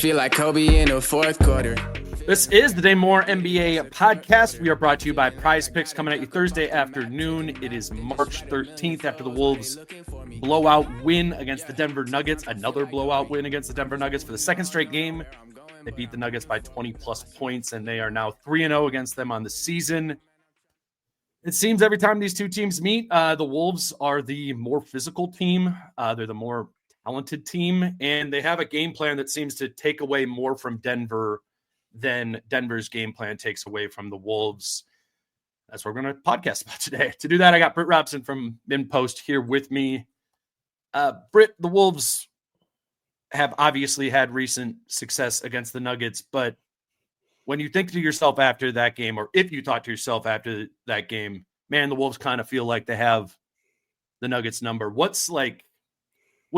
feel like Kobe in the fourth quarter. This is the Dane Moore NBA podcast. We are brought to you by Prize Picks, coming at you Thursday afternoon. It is March 13th after the Wolves blowout win against the Denver Nuggets. Another blowout win against the Denver Nuggets for the second straight game. They beat the Nuggets by 20-plus points, and they are now 3-0 against them on the season. It seems every time these two teams meet, the Wolves are the more physical team. They're the more talented team, and they have a game plan that seems to take away more from Denver than Denver's game plan takes away from the Wolves. That's what we're going to podcast about today. To do that, I got Britt Robson from InPost here with me. Britt, the Wolves have obviously had recent success against the Nuggets, but when you think to yourself after that game, or if you thought to yourself after that game, man, the Wolves kind of feel like they have the Nuggets number. What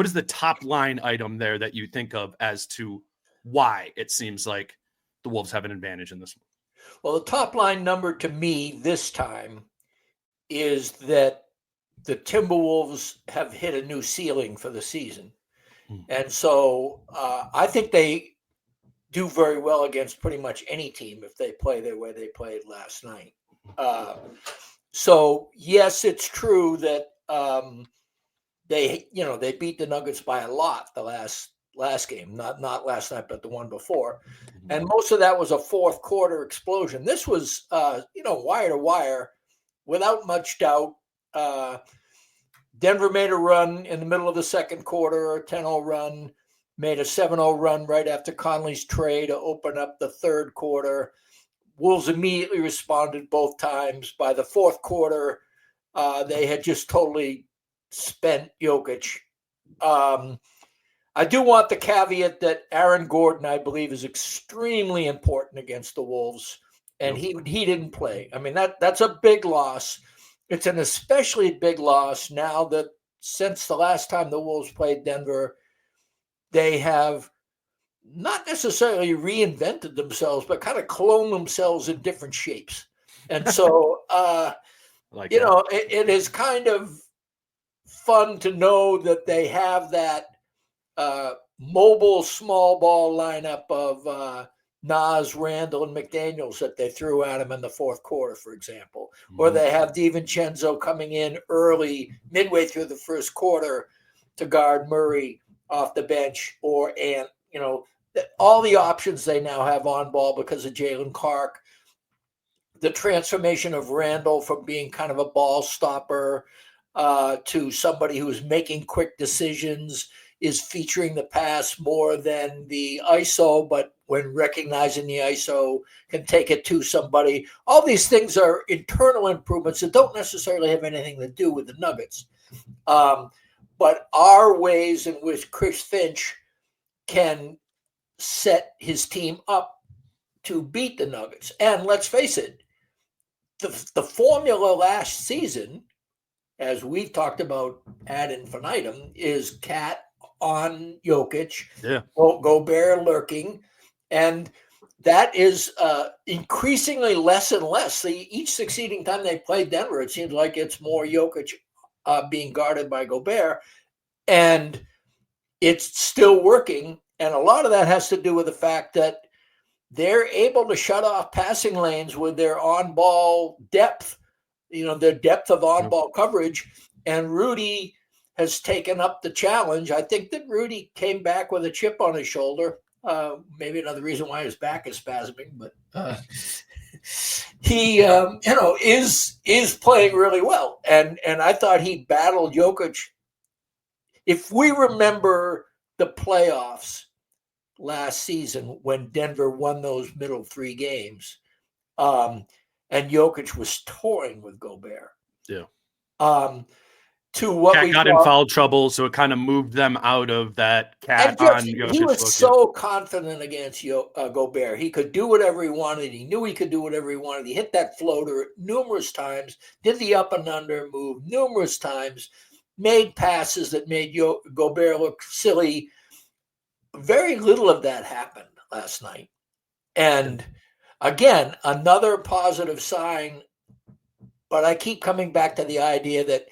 is the top line item there that you think of as to why it seems like the Wolves have an advantage in this one? Well, the top line number to me this time is that the Timberwolves have hit a new ceiling for the season. And so I think they do very well against pretty much any team if they play the way they played last night. So yes, it's true that they beat the Nuggets by a lot the last game, not last night, but the one before. And most of that was a fourth quarter explosion. This was, wire to wire, without much doubt. Denver made a run in the middle of the second quarter, a 10-0 run, made a 7-0 run right after Conley's trade to open up the third quarter. Wolves immediately responded both times. By the fourth quarter, they had just totally spent Jokic. I do want the caveat that Aaron Gordon, I believe, is extremely important against the Wolves, and he didn't play. I mean, that's a big loss. It's an especially big loss now that since the last time the Wolves played Denver, they have not necessarily reinvented themselves, but kind of cloned themselves in different shapes. And so, it is kind of fun to know that they have that mobile small ball lineup of Nas, Randle, and McDaniels that they threw at him in the fourth quarter, for example. Or they have DiVincenzo coming in early, midway through the first quarter to guard Murray off the bench, all the options they now have on ball because of Jalen Clark. The transformation of Randle from being kind of a ball stopper to somebody who's making quick decisions, is featuring the pass more than the ISO, but when recognizing the ISO can take it to somebody. All these things are internal improvements that don't necessarily have anything to do with the Nuggets. But are ways in which Chris Finch can set his team up to beat the Nuggets. And let's face it, the formula last season, as we've talked about ad infinitum, is Cat on Jokic, Gobert lurking, and that is increasingly less and less. Each succeeding time they play Denver, it seems like it's more Jokic being guarded by Gobert, and it's still working. And a lot of that has to do with the fact that they're able to shut off passing lanes with their on-ball depth, their depth of on-ball coverage. And Rudy has taken up the challenge. I think that Rudy came back with a chip on his shoulder. Maybe another reason why his back is spasming, but he, is playing really well. And I thought he battled Jokic. If we remember the playoffs last season when Denver won those middle three games, and Jokic was toying with Gobert. Yeah. To what Cat got in foul trouble, so it kind of moved them out of that Cat on Jokic. He was so confident against Gobert. He could do whatever he wanted. He knew he could do whatever he wanted. He hit that floater numerous times, did the up and under move numerous times, made passes that made Gobert look silly. Very little of that happened last night. And again, another positive sign, but I keep coming back to the idea that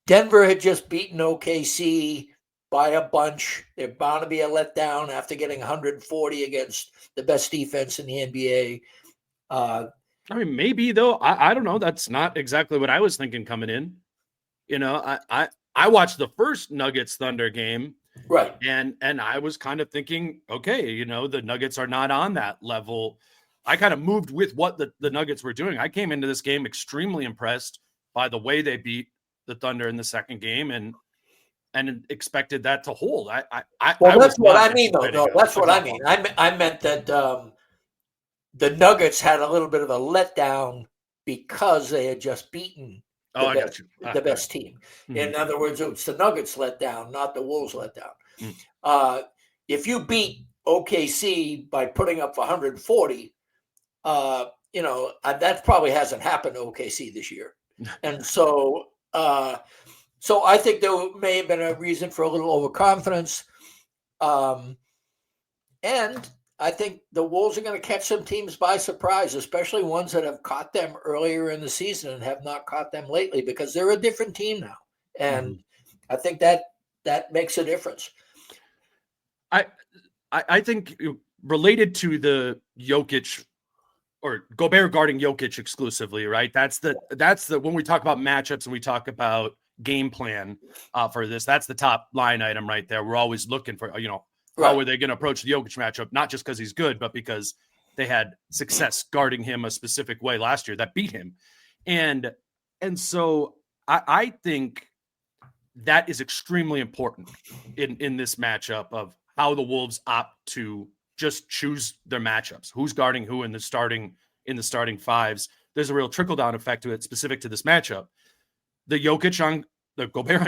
Denver had just beaten OKC by a bunch. They're bound to be a letdown after getting 140 against the best defense in the NBA. I mean, maybe though. I don't know. That's not exactly what I was thinking coming in. I watched the first Nuggets Thunder game, right? And I was kind of thinking, okay, the Nuggets are not on that level. I kind of moved with what the Nuggets were doing. I came into this game extremely impressed by the way they beat the Thunder in the second game, and expected that to hold. That's what I mean, though. No, that's what I mean. I meant that the Nuggets had a little bit of a letdown because they had just beaten the best team. Mm-hmm. In other words, it's the Nuggets letdown, not the Wolves letdown. Mm-hmm. If you beat OKC by putting up 140, that probably hasn't happened to OKC this year. And so I think there may have been a reason for a little overconfidence. And I think the Wolves are going to catch some teams by surprise, especially ones that have caught them earlier in the season and have not caught them lately, because they're a different team now. And I think that makes a difference. I think related to the Jokic or Gobert guarding Jokic exclusively, right? That's the when we talk about matchups and we talk about game plan for this, that's the top line item right there. We're always looking for, how are they going to approach the Jokic matchup? Not just because he's good, but because they had success guarding him a specific way last year that beat him. And so I think that is extremely important in this matchup of how the Wolves opt to just choose their matchups. Who's guarding who in the starting fives. There's a real trickle-down effect to it specific to this matchup. The Gobert on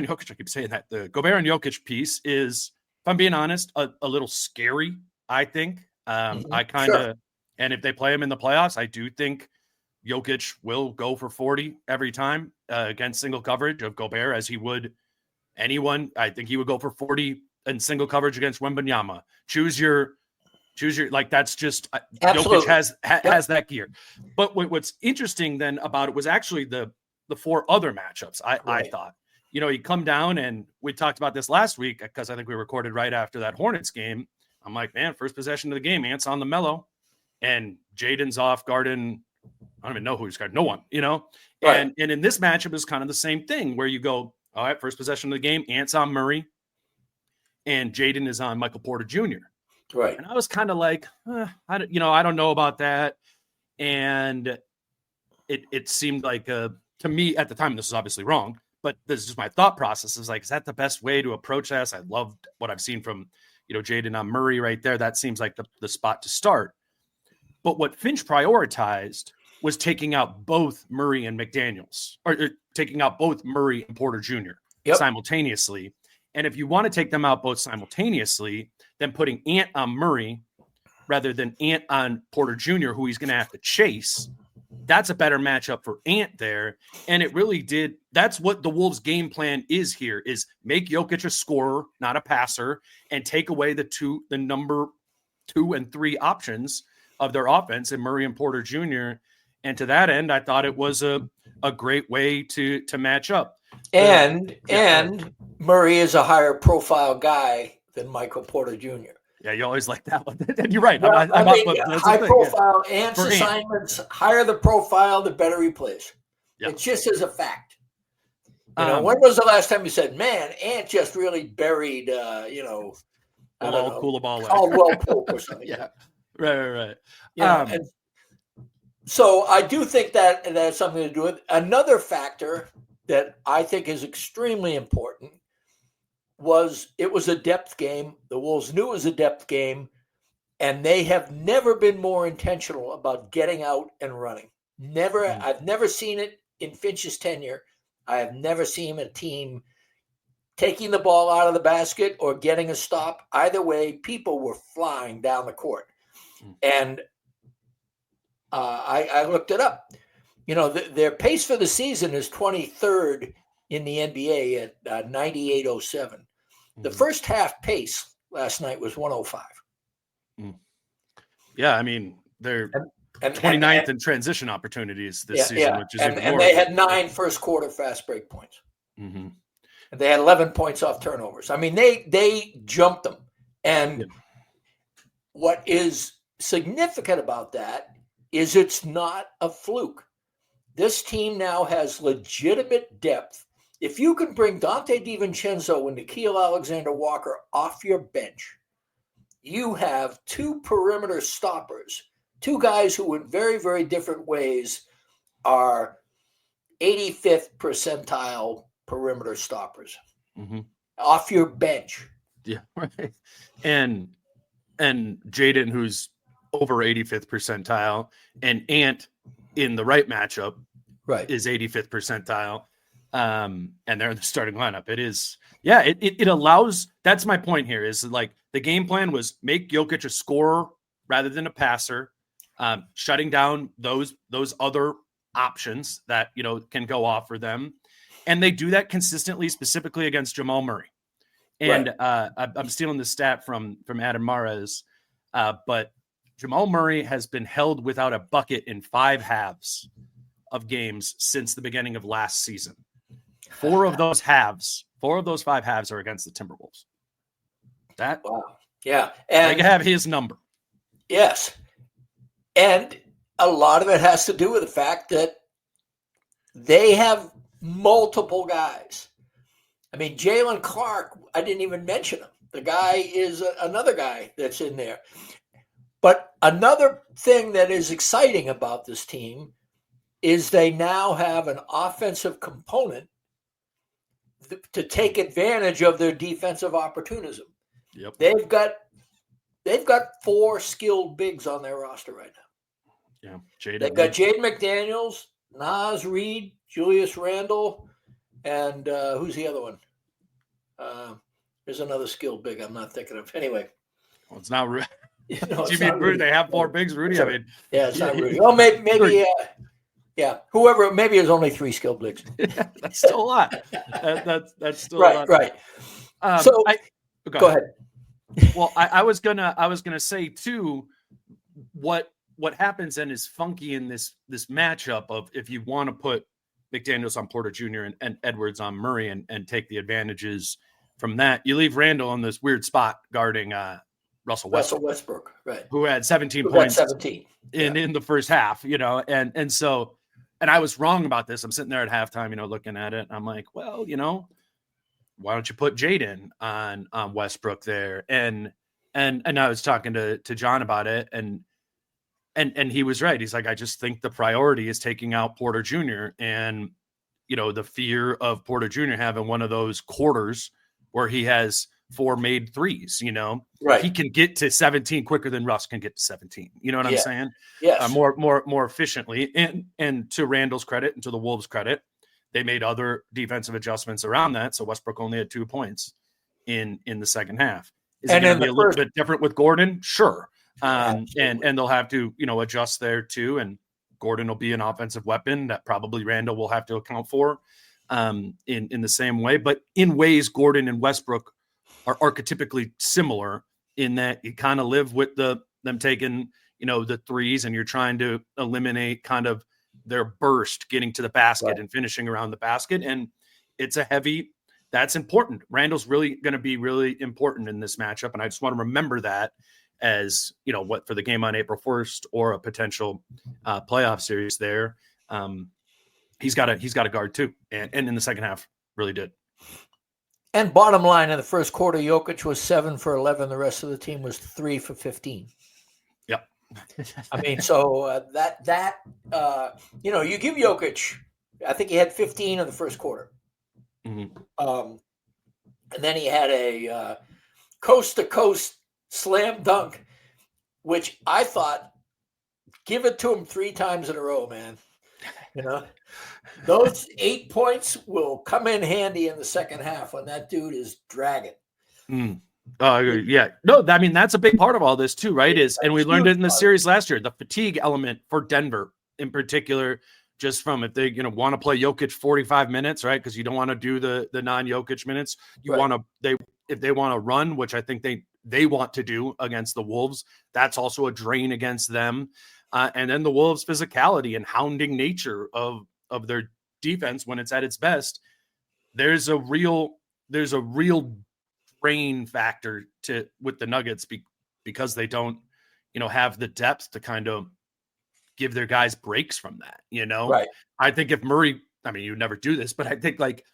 Jokic, I keep saying that. The Gobert on Jokic piece is, if I'm being honest, a little scary, I think. I kind of, and if they play him in the playoffs, I do think Jokic will go for 40 every time against single coverage of Gobert, as he would anyone. I think he would go for 40 in single coverage against Wembanyama. Choose your, like, that's just, Jokic has that gear. But what's interesting then about it was actually the four other matchups. I thought, you come down, and we talked about this last week because I think we recorded right after that Hornets game. I'm like, man, first possession of the game, Ant's on the mellow, and Jaden's off guarding. I don't even know who he's guarding. No one, Right. And in this matchup is kind of the same thing where you go, all right, first possession of the game, Ant's on Murray, and Jaden is on Michael Porter Jr. Right. And I was kind of like, I don't know about that. And it seemed like, to me at the time, this is obviously wrong, but this is just my thought process. Is like, is that the best way to approach this? I loved what I've seen from, Jaden on Murray right there. That seems like the spot to start. But what Finch prioritized was taking out both Murray and McDaniels, or taking out both Murray and Porter Jr. Simultaneously. And if you want to take them out both simultaneously, then putting Ant on Murray rather than Ant on Porter Jr., who he's going to have to chase, that's a better matchup for Ant there. And it really did. That's what the Wolves' game plan is here, is make Jokic a scorer, not a passer, and take away the number 2 and 3 options of their offense in Murray and Porter Jr. And to that end, I thought it was a great way to match up. And Murray is a higher profile guy than Michael Porter Jr. Yeah, you always like that one. And you're right. Well, high profile, Ant's assignments, higher the profile, the better he plays. Yeah. It just is a fact. When was the last time you said, man, Ant just really buried, Caldwell Pope or something? Yeah, right. And so I do think that has something to do with another factor that I think is extremely important. It was a depth game. The Wolves knew it was a depth game, and they have never been more intentional about getting out and running. Never. I've never seen it in Finch's tenure. I have never seen a team taking the ball out of the basket or getting a stop. Either way, people were flying down the court. And I looked it up. Their pace for the season is 23rd in the NBA at 98.07. The first half pace last night was 105. Yeah, I mean, they're 29th in transition opportunities this season, which is and they had 9 first quarter fast break points. Mm-hmm. They had 11 points off turnovers. I mean, they jumped them. And what is significant about that is it's not a fluke. This team now has legitimate depth. If you can bring Dante DiVincenzo and Nickeil Alexander-Walker off your bench, you have two perimeter stoppers, two guys who in very, very different ways are 85th percentile perimeter stoppers off your bench. Yeah, right. And Jaden, who's over 85th percentile, and Ant in the right matchup is 85th percentile. And they're in the starting lineup. It is, it allows, that's my point here, is like the game plan was make Jokic a scorer rather than a passer, shutting down those other options that, can go off for them. And they do that consistently, specifically against Jamal Murray. And I'm stealing this stat from Adam Mares, but Jamal Murray has been held without a bucket in 5 halves of games since the beginning of last season. 4 of those 5 halves are against the Timberwolves. Yeah. And they have his number. Yes. And a lot of it has to do with the fact that they have multiple guys. I mean, Jalen Clark, I didn't even mention him. The guy is another guy that's in there. But another thing that is exciting about this team is they now have an offensive component to take advantage of their defensive opportunism. Yep. They've got 4 skilled bigs on their roster right now. Yeah. They've got Jaden McDaniels, Naz Reid, Julius Randle, and who's the other one? There's another skilled big I'm not thinking of. Anyway. Well, it's not Rudy. No, you mean Rudy? They have 4 bigs, Rudy? I mean, it's not Rudy. Oh, maybe whoever. Maybe there's only 3 skilled bigs. That's still a lot. That's still right, a lot. right. Go ahead. Well, I was gonna say too, what happens and is funky in this matchup of if you want to put McDaniels on Porter Jr. and Edwards on Murray and take the advantages from that, you leave Randall in this weird spot guarding Russell Westbrook, right? Who had 17 points in the first half, and so I was wrong about this. I'm sitting there at halftime, looking at it, and I'm like, well, why don't you put Jaden on Westbrook there? And I was talking to John about it, and he was right. He's like, I just think the priority is taking out Porter Jr. and the fear of Porter Jr. having one of those quarters where he has 4 made threes, right. He can get to 17 quicker than Russ can get to 17. You know what I'm saying? Yes. More efficiently. And to Randall's credit and to the Wolves' credit, they made other defensive adjustments around that. So Westbrook only had 2 points in the second half. Is it going to be a little bit different with Gordon? Sure. And they'll have to, adjust there too. And Gordon will be an offensive weapon that probably Randall will have to account for in the same way. But in ways, Gordon and Westbrook are archetypically similar in that you kind of live with them taking, the threes, and you're trying to eliminate kind of their burst getting to the basket and finishing around the basket. And it's that's important. Randall's really going to be really important in this matchup. And I just want to remember that as, for the game on April 1st or a potential playoff series there. He's got a guard too. And in the second half really did. And bottom line, in the first quarter, Jokic was 7 for 11. The rest of the team was 3 for 15. Yep. I mean, so you give Jokic, I think he had 15 in the first quarter. Mm-hmm. And then he had a coast-to-coast slam dunk, which I thought, give it to him 3 times in a row, man. Those 8 points will come in handy in the second half when that dude is dragging. Yeah. No, I mean, that's a big part of all this too, right? And we learned it in the series last year, the fatigue element for Denver in particular, just from if they, want to play Jokic 45 minutes, right? Because you don't want to do the non-Jokic minutes. You want to, if they want to run, which I think they want to do against the Wolves, that's also a drain against them. And then the Wolves' physicality and hounding nature of their defense when it's at its best, there's a real drain factor with the Nuggets because they don't, have the depth to kind of give their guys breaks from that, Right. I think if Murray, I mean, you never do this, but I think like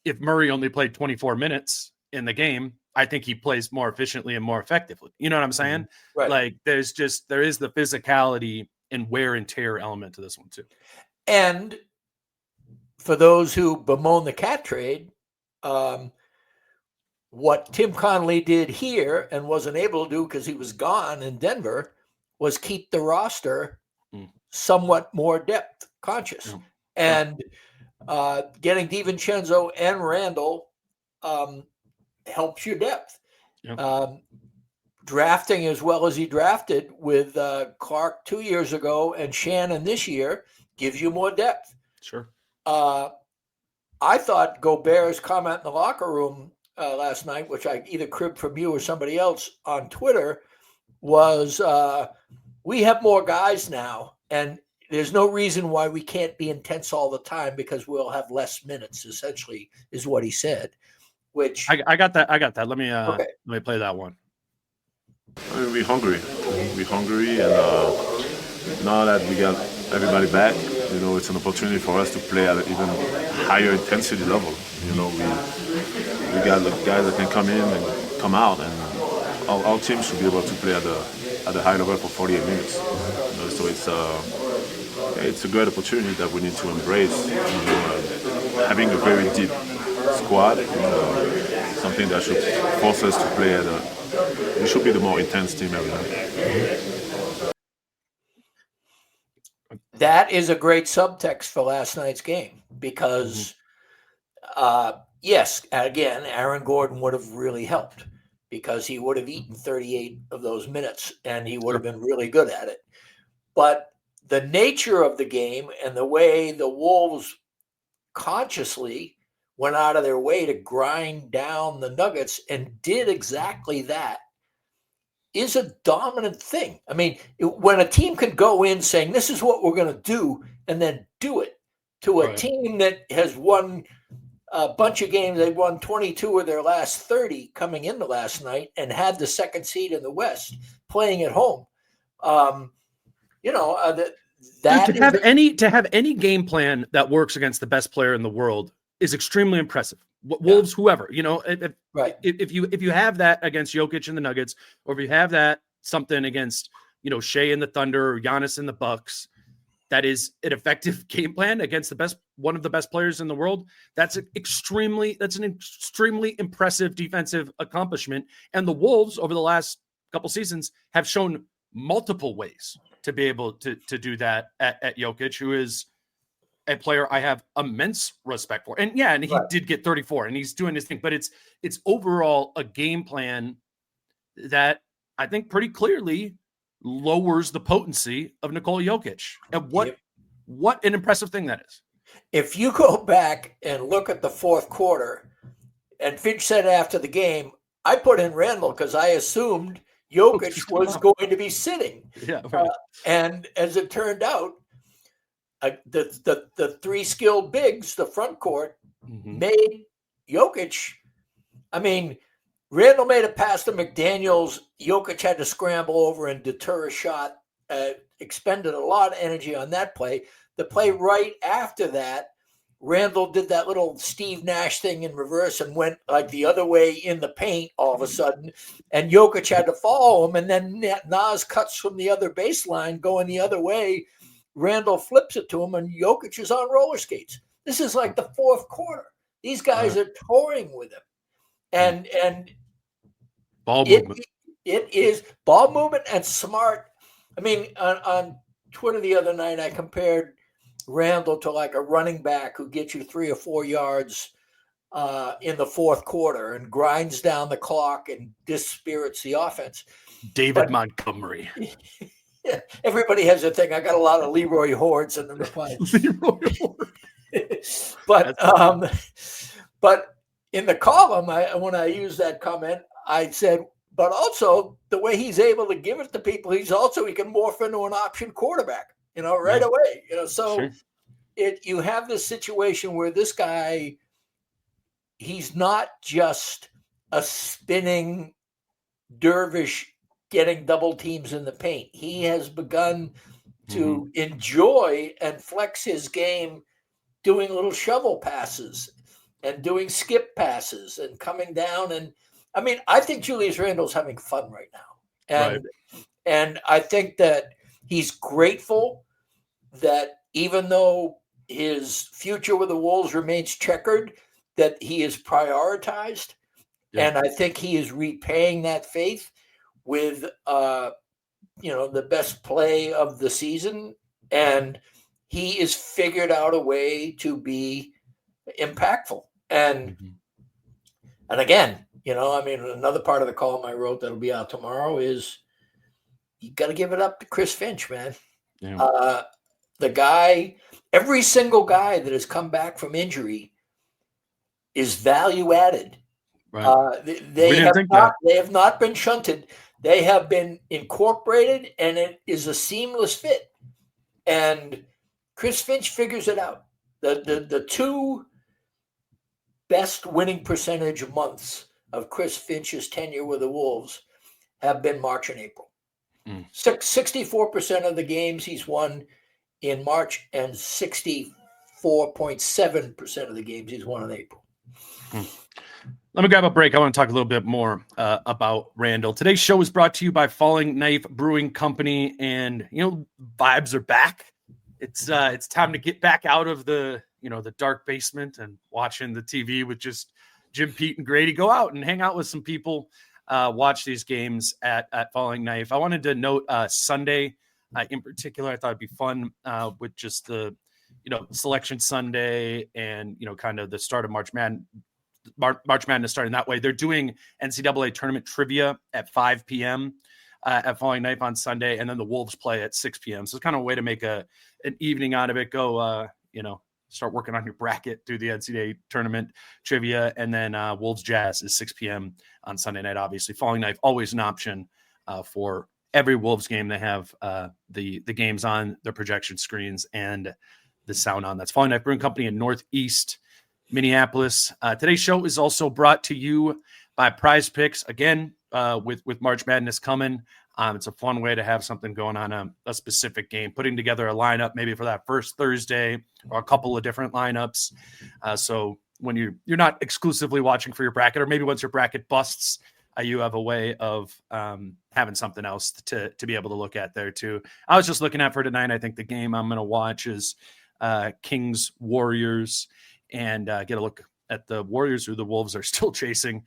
if Murray only played 24 minutes in the game, I think he plays more efficiently and more effectively. You know what I'm saying? Right. Like there is the physicality and wear and tear element to this one too. And for those who bemoan the cat trade, what Tim Connolly did here and wasn't able to do because he was gone in Denver was keep the roster somewhat more depth conscious. And getting DiVincenzo and Randle helps your depth. Drafting as well as he drafted with Clark 2 years ago and Shannon this year gives you more depth. Sure. I thought Gobert's comment in the locker room last night, which I either cribbed from you or somebody else on Twitter, was we have more guys now, and there's no reason why we can't be intense all the time because we'll have less minutes, essentially, is what he said. Which I got that. Let me play that one. I mean, we're hungry, and now that we got everybody back, it's an opportunity for us to play at an even higher intensity level. We got the guys that can come in and come out, and our team should be able to play at a high level for 48 minutes. So it's a great opportunity that we need to embrace. Having a very deep squad, something that should force us to play we should be the more intense team every night. That is a great subtext for last night's game because, yes, again, Aaron Gordon would have really helped because he would have eaten 38 of those minutes and he would have been really good at it. But the nature of the game and the way the Wolves consciously went out of their way to grind down the Nuggets and did exactly that is a dominant thing. I mean, when a team can go in saying, this is what we're going to do, and then do it to a team that has won a bunch of games, they've won 22 of their last 30 coming into last night and had the second seed in the West playing at home. To have any game plan that works against the best player in the world is extremely impressive. Wolves, whoever, if you have that against Jokic and the Nuggets, or if you have that something against, Shea and the Thunder or Giannis and the Bucks, that is an effective game plan against one of the best players in the world. That's an extremely impressive defensive accomplishment. And the Wolves over the last couple seasons have shown multiple ways to be able to do that at Jokic, who is a player I have immense respect for. And he did get 34 and he's doing his thing, but it's overall a game plan that I think pretty clearly lowers the potency of Nikola Jokic. And what an impressive thing that is. If you go back and look at the fourth quarter, and Finch said after the game, I put in Randle because I assumed Jokic was going to be sitting. Yeah, right. And as it turned out, the three skilled bigs, the front court, made Jokic. I mean, Randle made a pass to McDaniels. Jokic had to scramble over and deter a shot. Expended a lot of energy on that play. The play right after that, Randle did that little Steve Nash thing in reverse and went like the other way in the paint all of a sudden. And Jokic had to follow him. And then Nas cuts from the other baseline going the other way. Randle flips it to him, and Jokic is on roller skates. This is like the fourth quarter. These guys are touring with him. And ball movement. It is ball movement and smart. I mean, on Twitter the other night, I compared Randle to like a running back who gets you 3 or 4 yards in the fourth quarter and grinds down the clock and dispirits the offense. Montgomery. Yeah, everybody has a thing. I got a lot of Leroy Hordes in the reply. But in the column, when I used that comment, I said, but also the way he's able to give it to people, he can morph into an option quarterback, right away. So you have this situation where this guy he's not just a spinning dervish getting double teams in the paint. He has begun to enjoy and flex his game doing little shovel passes and doing skip passes and coming down. And I mean, I think Julius Randle's having fun right now. And I think that he's grateful that even though his future with the Wolves remains checkered, that he is prioritized. Yeah. And I think he is repaying that faith with, the best play of the season. And he is figured out a way to be impactful. And again, another part of the column I wrote that'll be out tomorrow is you got to give it up to Chris Finch, man. Yeah. The guy, every single guy that has come back from injury is value added. Right. They have not been shunted. They have been incorporated, and it is a seamless fit. And Chris Finch figures it out. The two best winning percentage months of Chris Finch's tenure with the Wolves have been March and April. 64% of the games he's won in March and 64.7% of the games he's won in April. Let me grab a break. I want to talk a little bit more about Randle. Today's show is brought to you by Falling Knife Brewing Company, and vibes are back. It's time to get back out of the dark basement and watching the TV with just Jim, Pete, and Grady. Go out and hang out with some people. Watch these games at Falling Knife. I wanted to note Sunday in particular. I thought it'd be fun with just the Selection Sunday and kind of the start of March Madness starting that way. They're doing NCAA tournament trivia at 5 p.m. At Falling Knife on Sunday, and then the Wolves play at 6 p.m. So it's kind of a way to make an evening out of it. Go, start working on your bracket, do the NCAA tournament trivia, and then Wolves Jazz is 6 p.m. on Sunday night. Obviously, Falling Knife always an option for every Wolves game. They have the games on their projection screens and the sound on. That's Falling Knife Brewing Company in Northeast Minneapolis. Today's show is also brought to you by Prize Picks. Again, with March Madness coming, it's a fun way to have something going on a specific game, putting together a lineup maybe for that first Thursday or a couple of different lineups. So when you're not exclusively watching for your bracket, or maybe once your bracket busts, you have a way of having something else to be able to look at there too. I was just looking at for tonight. I think the game I'm going to watch is Kings Warriors, and get a look at the Warriors, who the Wolves are still chasing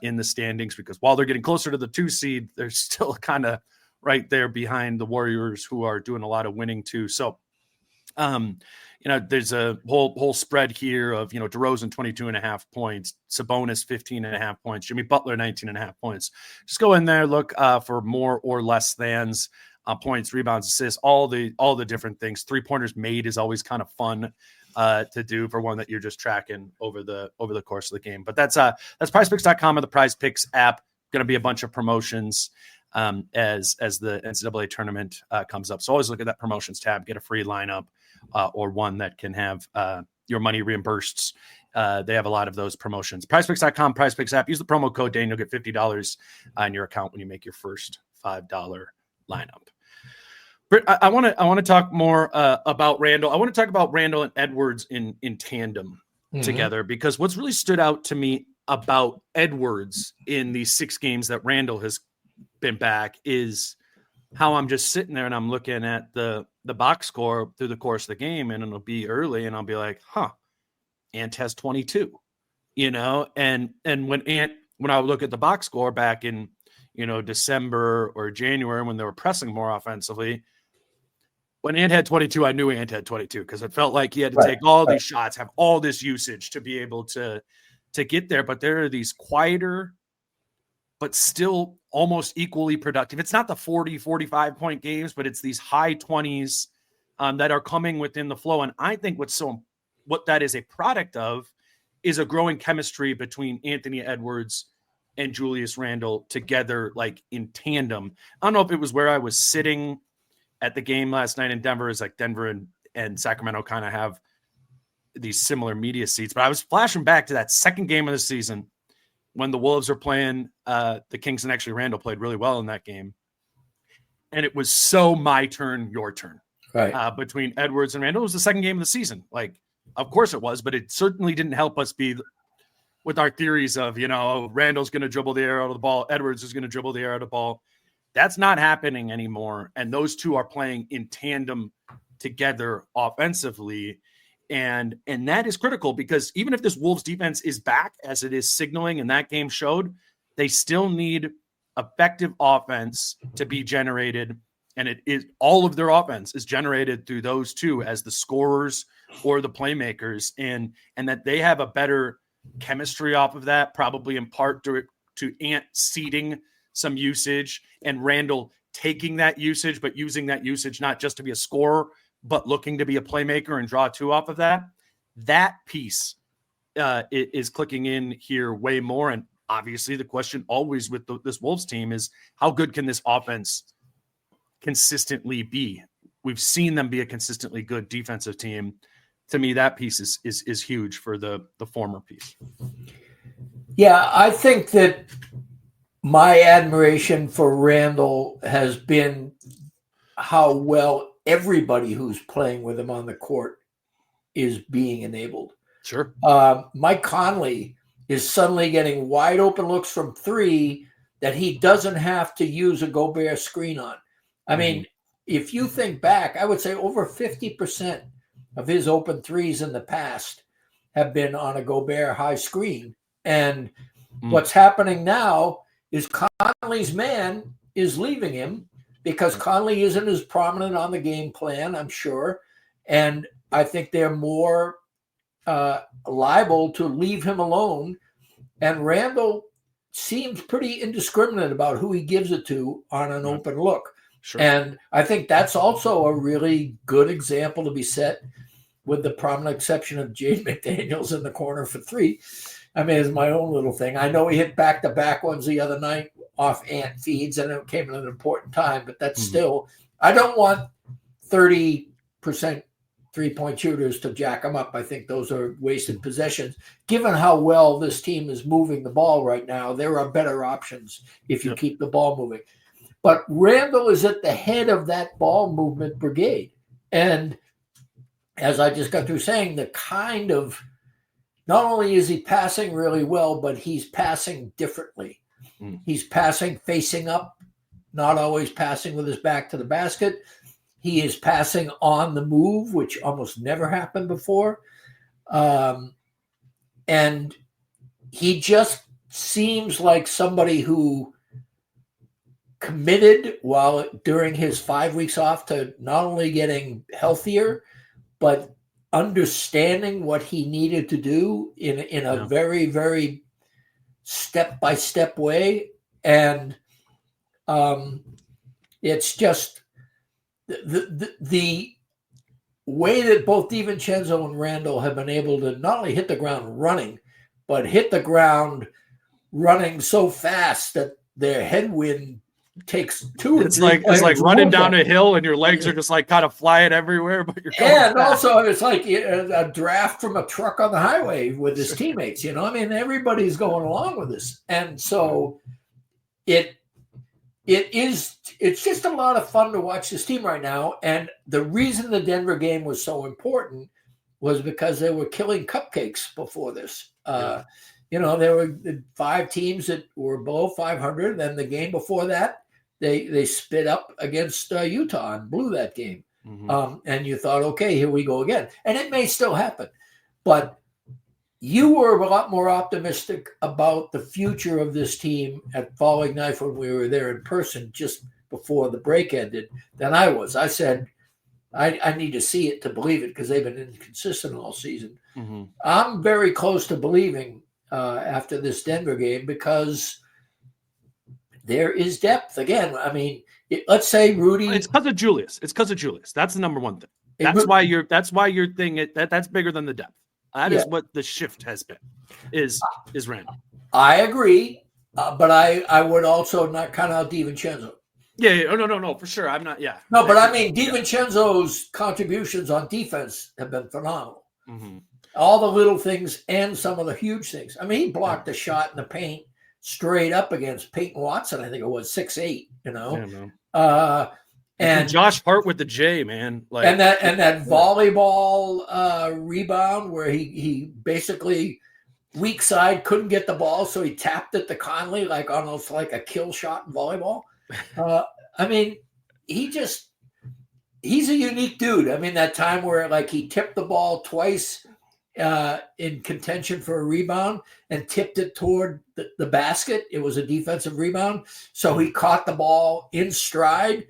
in the standings, because while they're getting closer to the 2 seed, they're still kind of right there behind the Warriors, who are doing a lot of winning too. So, there's a whole spread here of, DeRozan 22.5 points, Sabonis 15.5 points, Jimmy Butler 19.5 points. Just go in there, look for more or less thans, points, rebounds, assists, all the different things. 3-pointers made is always kind of fun to do for one that you're just tracking over the course of the game. But that's prizepicks.com or the Prize Picks app. Going to be a bunch of promotions as the NCAA tournament comes up. So always look at that promotions tab, get a free lineup or one that can have your money reimbursed. They have a lot of those promotions. Prizepicks.com, Prize Picks app. Use the promo code Dane. You'll get $50 on your account when you make your first $5 lineup. Britt, I want to talk more about Randle. I want to talk about Randle and Edwards in tandem together, because what's really stood out to me about Edwards in these 6 games that Randle has been back is how I'm just sitting there and I'm looking at the box score through the course of the game, and it'll be early and I'll be like, Ant has 22, and when I would look at the box score back in, December or January, when they were pressing more offensively, when Ant had 22, I knew Ant had 22, because it felt like he had to take all these shots, have all this usage to be able to get there. But there are these quieter, but still almost equally productive. It's not the 40, 45 point games, but it's these high 20s that are coming within the flow. And I think what that is a product of is a growing chemistry between Anthony Edwards and Julius Randle together, like in tandem. I don't know if it was where I was sitting at the game last night in Denver, is like Denver and Sacramento kind of have these similar media seats. But I was flashing back to that second game of the season when the Wolves are playing the Kings, and actually Randle played really well in that game. And it was so my turn, your turn. Right. Between Edwards and Randle. It was the second game of the season. Like, of course it was, but it certainly didn't help us be with our theories of, Randle's going to dribble the air out of the ball. Edwards is going to dribble the air out of the ball. That's not happening anymore. And those two are playing in tandem together offensively. And that is critical, because even if this Wolves defense is back, as it is signaling and that game showed, they still need effective offense to be generated. And it is all of their offense is generated through those two as the scorers or the playmakers, and that they have a better chemistry off of that, probably in part to Ant seeding some usage and Randle taking that usage, but using that usage not just to be a scorer, but looking to be a playmaker and draw two off of that. That piece is clicking in here way more. And obviously the question always with this Wolves team is, how good can this offense consistently be? We've seen them be a consistently good defensive team. To me, that piece is huge for the former piece. Yeah, I think that my admiration for Randle has been how well everybody who's playing with him on the court is being enabled. Sure. Mike Conley is suddenly getting wide open looks from three that he doesn't have to use a Gobert screen on. I mean, if you think back, I would say over 50% of his open threes in the past have been on a Gobert high screen. And what's happening now is Conley's man is leaving him because Conley isn't as prominent on the game plan, I'm sure. And I think they're more liable to leave him alone. And Randle seems pretty indiscriminate about who he gives it to on an open look. Sure. And I think that's also a really good example to be set, with the prominent exception of Jaden McDaniels in the corner for three. I mean, it's my own little thing. I know he hit back-to-back ones the other night off Ant feeds, and it came at an important time, but that's still, I don't want 30% three-point shooters to jack them up. I think those are wasted possessions. Given how well this team is moving the ball right now, there are better options if you keep the ball moving. But Randle is at the head of that ball movement brigade. And as I just got through saying, the kind of, not only is he passing really well, but he's passing differently. He's passing facing up, not always passing with his back to the basket. He is passing on the move, which almost never happened before. And he just seems like somebody who committed during his 5 weeks off to not only getting healthier, but understanding what he needed to do in a very, very step-by-step way. And it's just the way that both DiVincenzo and Randle have been able to not only hit the ground running, but hit the ground running so fast that their headwind takes two. It's like running down a hill and your legs are just like kind of flying everywhere, but you're going and fast. Also it's like a draft from a truck on the highway with his teammates. I mean, everybody's going along with this, and so it's just a lot of fun to watch this team right now. And the reason the Denver game was so important was because they were killing cupcakes before this. There were 5 teams that were below 500. Then the game before that, they spit up against Utah and blew that game. And you thought, okay, here we go again. And it may still happen. But you were a lot more optimistic about the future of this team at Fall Ignite when we were there in person just before the break ended than I was. I said, I need to see it to believe it because they've been inconsistent all season. I'm very close to believing after this Denver game because there is depth. Again, I mean, let's say Rudy. It's because of Julius. That's the number one thing. That's why your thing that's bigger than the depth. That is what the shift has been. Is Randle. I agree, but I would also not count out DiVincenzo. Yeah. Oh, no, for sure. I'm not. Yeah. No, but I mean, DiVincenzo's contributions on defense have been phenomenal. all the little things and some of the huge things. I mean, he blocked a shot in the paint straight up against Peyton Watson. I think it was 6'8", you know. Yeah, and Josh Hart with the J, man. Like, and that volleyball rebound where he basically weak side couldn't get the ball, so he tapped it to Conley like almost like a kill shot in volleyball. I mean, he's a unique dude. I mean, that time where like he tipped the ball twice in contention for a rebound and tipped it toward the basket. It was a defensive rebound. So he caught the ball in stride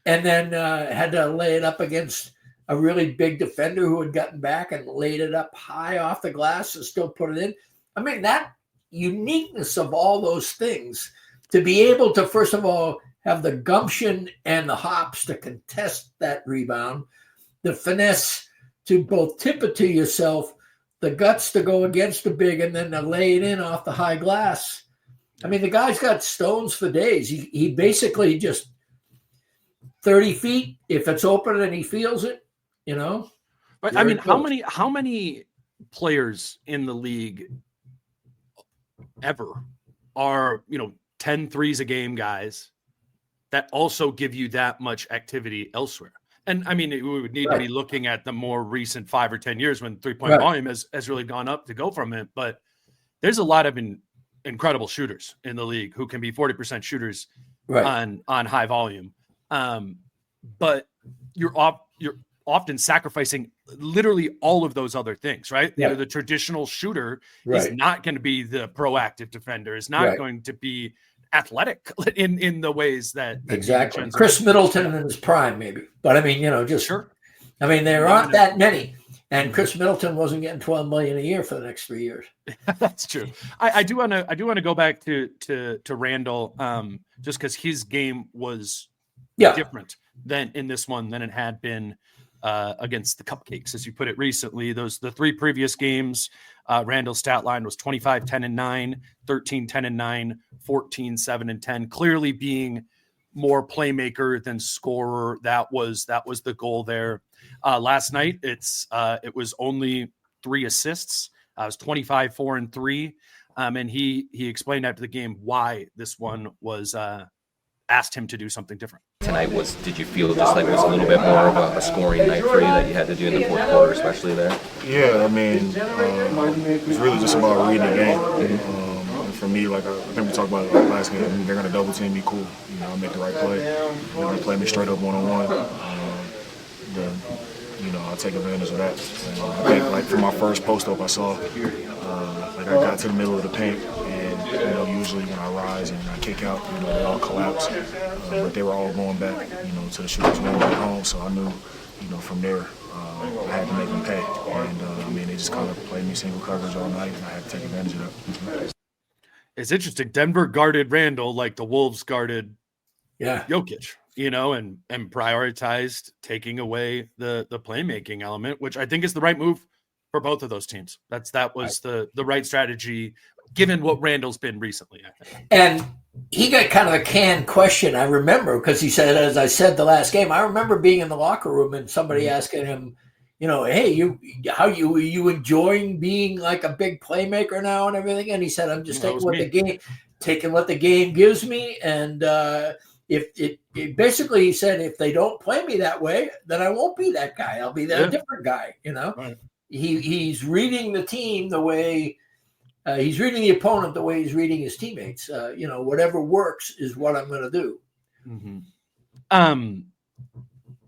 and then had to lay it up against a really big defender who had gotten back and laid it up high off the glass and still put it in. I mean, that uniqueness of all those things, to be able to, first of all, have the gumption and the hops to contest that rebound, the finesse to both tip it to yourself, the guts to go against the big, and then to lay it in off the high glass. I mean, the guy's got stones for days. He basically just 30 feet, if it's open and he feels it, you know. But I mean, how many players in the league ever are, 10 threes a game guys that also give you that much activity elsewhere? And I mean, we would need to be looking at the more recent 5 or 10 years when 3-point volume has really gone up to go from it. But there's a lot of incredible shooters in the league who can be 40% shooters on high volume. But you're often sacrificing literally all of those other things, right? Yeah. The traditional shooter is not going to be the proactive defender, is not going to be athletic in the ways that exactly. Chris Middleton in his prime, maybe. But I mean, I mean, there aren't that many. And Chris Middleton wasn't getting $12 million a year for the next 3 years. That's true. I do want to go back to Randle, just because his game was different than in this one than it had been against the Cupcakes, as you put it recently. The 3 previous games, Randle's stat line was 25, 10, and 9, 13, 10, and 9, 14, 7, and 10. Clearly being more playmaker than scorer. That was the goal there. Last night, it was only 3 assists. It was 25, 4, and 3. And he explained after the game why this one was asked him to do something different. Tonight did you feel just like it was a little bit more of a scoring night for you that you had to do in the fourth quarter, especially there? Yeah, I mean, it's really just about reading the game. And for me, like I think we talked about it last game, I mean, they're going to double team me, cool. I make the right play. They're going to play me straight up one-on-one. I'll take advantage of that. I think, like, for my first post-up I saw, I got to the middle of the paint, and, usually when I rise and I kick out, they all collapse. But they were all going back, to the shooters going back home, so I knew, from there, I had to make them pay. And, they just kind of played me single coverage all night, and I had to take advantage of that. It's interesting. Denver guarded Randle like the Wolves guarded Jokic, and prioritized taking away the playmaking element, which I think is the right move for both of those teams. That was the right strategy, given what Randle's been recently, I think. And he got kind of a canned question, I remember, because he said, as I said the last game, I remember being in the locker room and somebody asking him, hey, you enjoying being like a big playmaker now and everything? And he said, I'm just taking what the game gives me, and if basically he said, if they don't play me that way, then I won't be that guy. I'll be that different guy. Right. He's reading the team the way he's reading the opponent the way he's reading his teammates. Whatever works is what I'm going to do. Mm-hmm.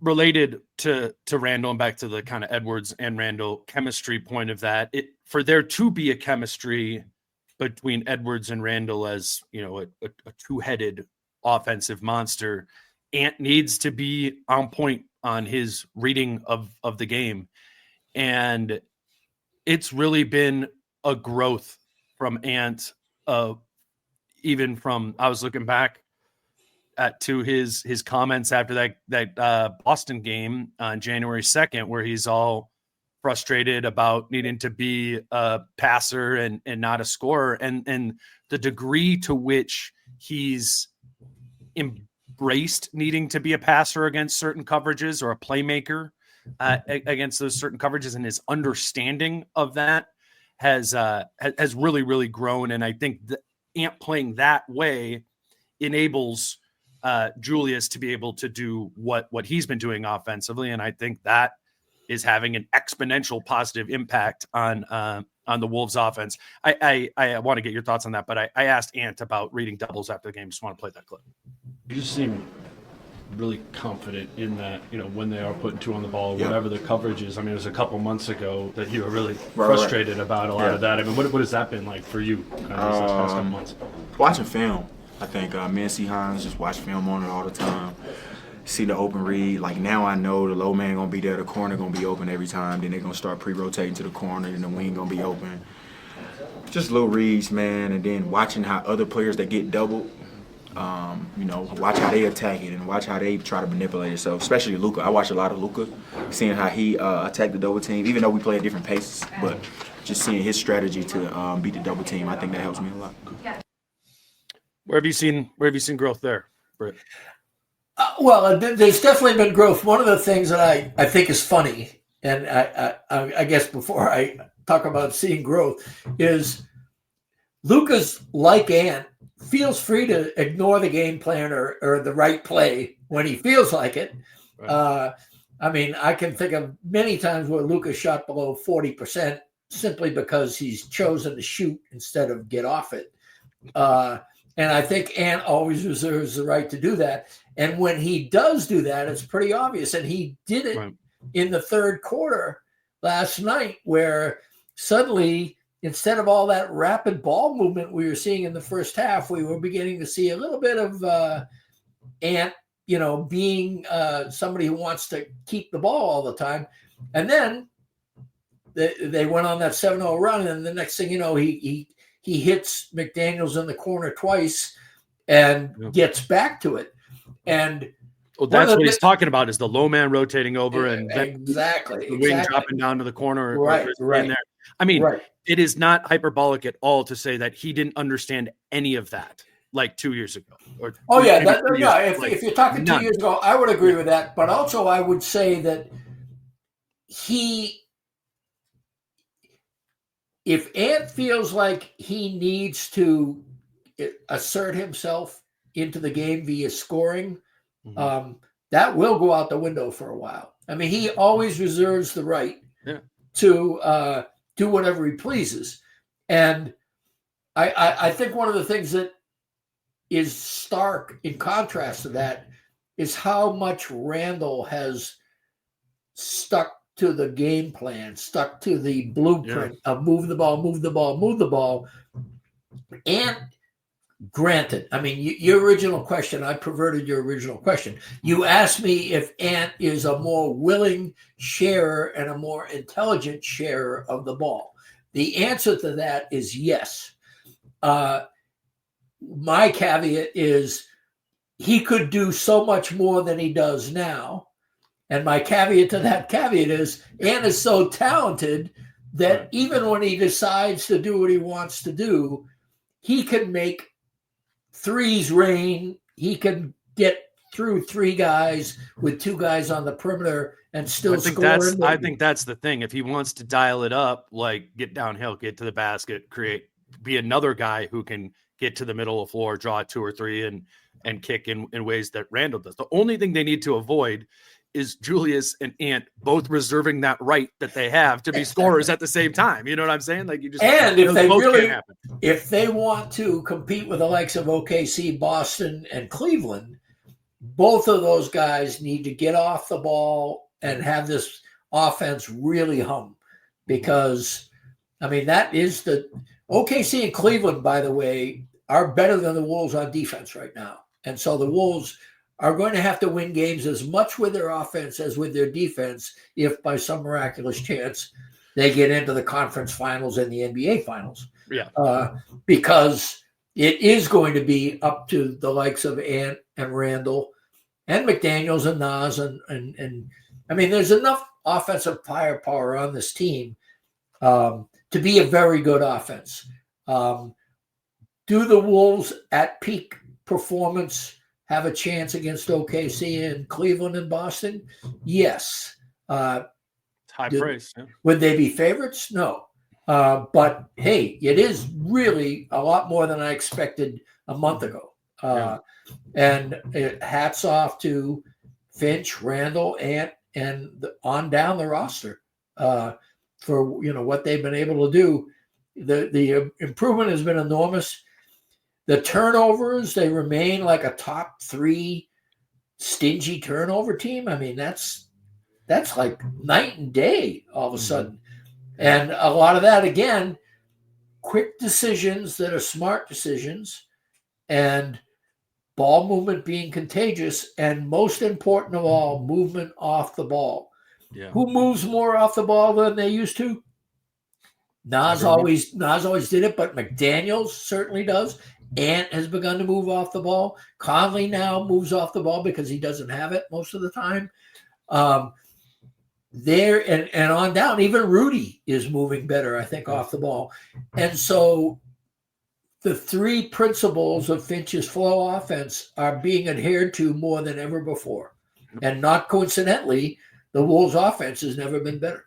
Related to Randle and back to the kind of Edwards and Randle chemistry point of that, for there to be a chemistry between Edwards and Randle as a two-headed offensive monster, Ant needs to be on point on his reading of the game. And it's really been a growth from Ant, even from, I was looking back to his comments after that Boston game on January 2nd, where he's all frustrated about needing to be a passer and not a scorer. And the degree to which he's embraced needing to be a passer against certain coverages or a playmaker against those certain coverages, and his understanding of that has really, really grown. And I think the Ant playing that way enables Julius to be able to do what he's been doing offensively. And I think that is having an exponential positive impact on the Wolves offense. I want to get your thoughts on that, but I asked Ant about reading doubles after the game. Just want to play that clip. You just seem really confident in that, when they are putting two on the ball, whatever the coverage is. I mean, it was a couple months ago that you were really frustrated about a lot of that. I mean, what has that been like for you kind of these past couple months? Watching film. I think me and C. Hines just watch film on it all the time. See the open read. Like, now I know the low man going to be there, the corner going to be open every time. Then they're going to start pre-rotating to the corner, and the wing going to be open. Just little reads, man, and then watching how other players that get doubled, watch how they attack it and watch how they try to manipulate it. So, especially Luka. I watch a lot of Luka, seeing how he attacked the double team, even though we play at different paces. But just seeing his strategy to beat the double team, I think that helps me a lot. Where have you seen growth there, Britt? Well, there's definitely been growth. One of the things that I think is funny, and I guess before I talk about seeing growth, is Luka's like Ant, feels free to ignore the game plan or the right play when he feels like it. Right. I can think of many times where Luka shot below 40% simply because he's chosen to shoot instead of get off it. And I think Ant always reserves the right to do that. And when he does do that, it's pretty obvious. And he did it in the third quarter last night, where suddenly, instead of all that rapid ball movement we were seeing in the first half, we were beginning to see a little bit of Ant, being somebody who wants to keep the ball all the time. And then they went on that 7-0 run, and the next thing you know, he hits McDaniels in the corner twice and gets back to it. And that's what he's talking about, is the low man rotating over and exactly the wing dropping down to the corner. Right. There. I mean, it is not hyperbolic at all to say that he didn't understand any of that like 2 years ago. If you're talking 2 years ago, I would agree with that. But also I would say that if Ant feels like he needs to assert himself into the game via scoring, that will go out the window for a while. I mean, he always reserves the right to do whatever he pleases. And I think one of the things that is stark in contrast to that is how much Randle has stuck to the game plan, stuck to the blueprint of move the ball. And granted, I mean, your original question, I perverted your original question. You asked me if Ant is a more willing sharer and a more intelligent sharer of the ball. The answer to that is yes. My caveat is he could do so much more than he does now. And my caveat to that caveat is Ant is so talented that even when he decides to do what he wants to do, he can make threes rain. He can get through three guys with two guys on the perimeter and still score. I think that's the thing. If he wants to dial it up, like get downhill, get to the basket, be another guy who can get to the middle of the floor, draw 2 or 3 and kick in ways that Randle does. The only thing they need to avoid is Julius and Ant both reserving that right that they have to be scorers at the same time. You know what I'm saying? Like, you just, and if they want to compete with the likes of OKC, Boston, and Cleveland, both of those guys need to get off the ball and have this offense really hum, because I mean, that is the OKC and Cleveland, by the way, are better than the Wolves on defense right now. And so the Wolves are going to have to win games as much with their offense as with their defense if by some miraculous chance they get into the conference finals and the NBA finals. Because it is going to be up to the likes of Ant and Randle and McDaniels and Nas. And I mean, there's enough offensive firepower on this team to be a very good offense. Do the Wolves at peak performance have a chance against OKC and Cleveland and Boston? Yes. It's high praise. Yeah. Would they be favorites? No. But hey, it is really a lot more than I expected a month ago. And hats off to Finch, Randle, Ant, and on down the roster for what they've been able to do. The improvement has been enormous. The turnovers, they remain like a top 3 stingy turnover team. I mean, that's like night and day all of a sudden. And a lot of that, again, quick decisions that are smart decisions and ball movement being contagious. And most important of all, movement off the ball. Yeah. Who moves more off the ball than they used to? Nas always did it, but McDaniels certainly does. Ant has begun to move off the ball. Conley now moves off the ball because he doesn't have it most of the time. There and on down, even Rudy is moving better, I think, off the ball. And so the 3 principles of Finch's flow offense are being adhered to more than ever before. And not coincidentally, the Wolves offense has never been better.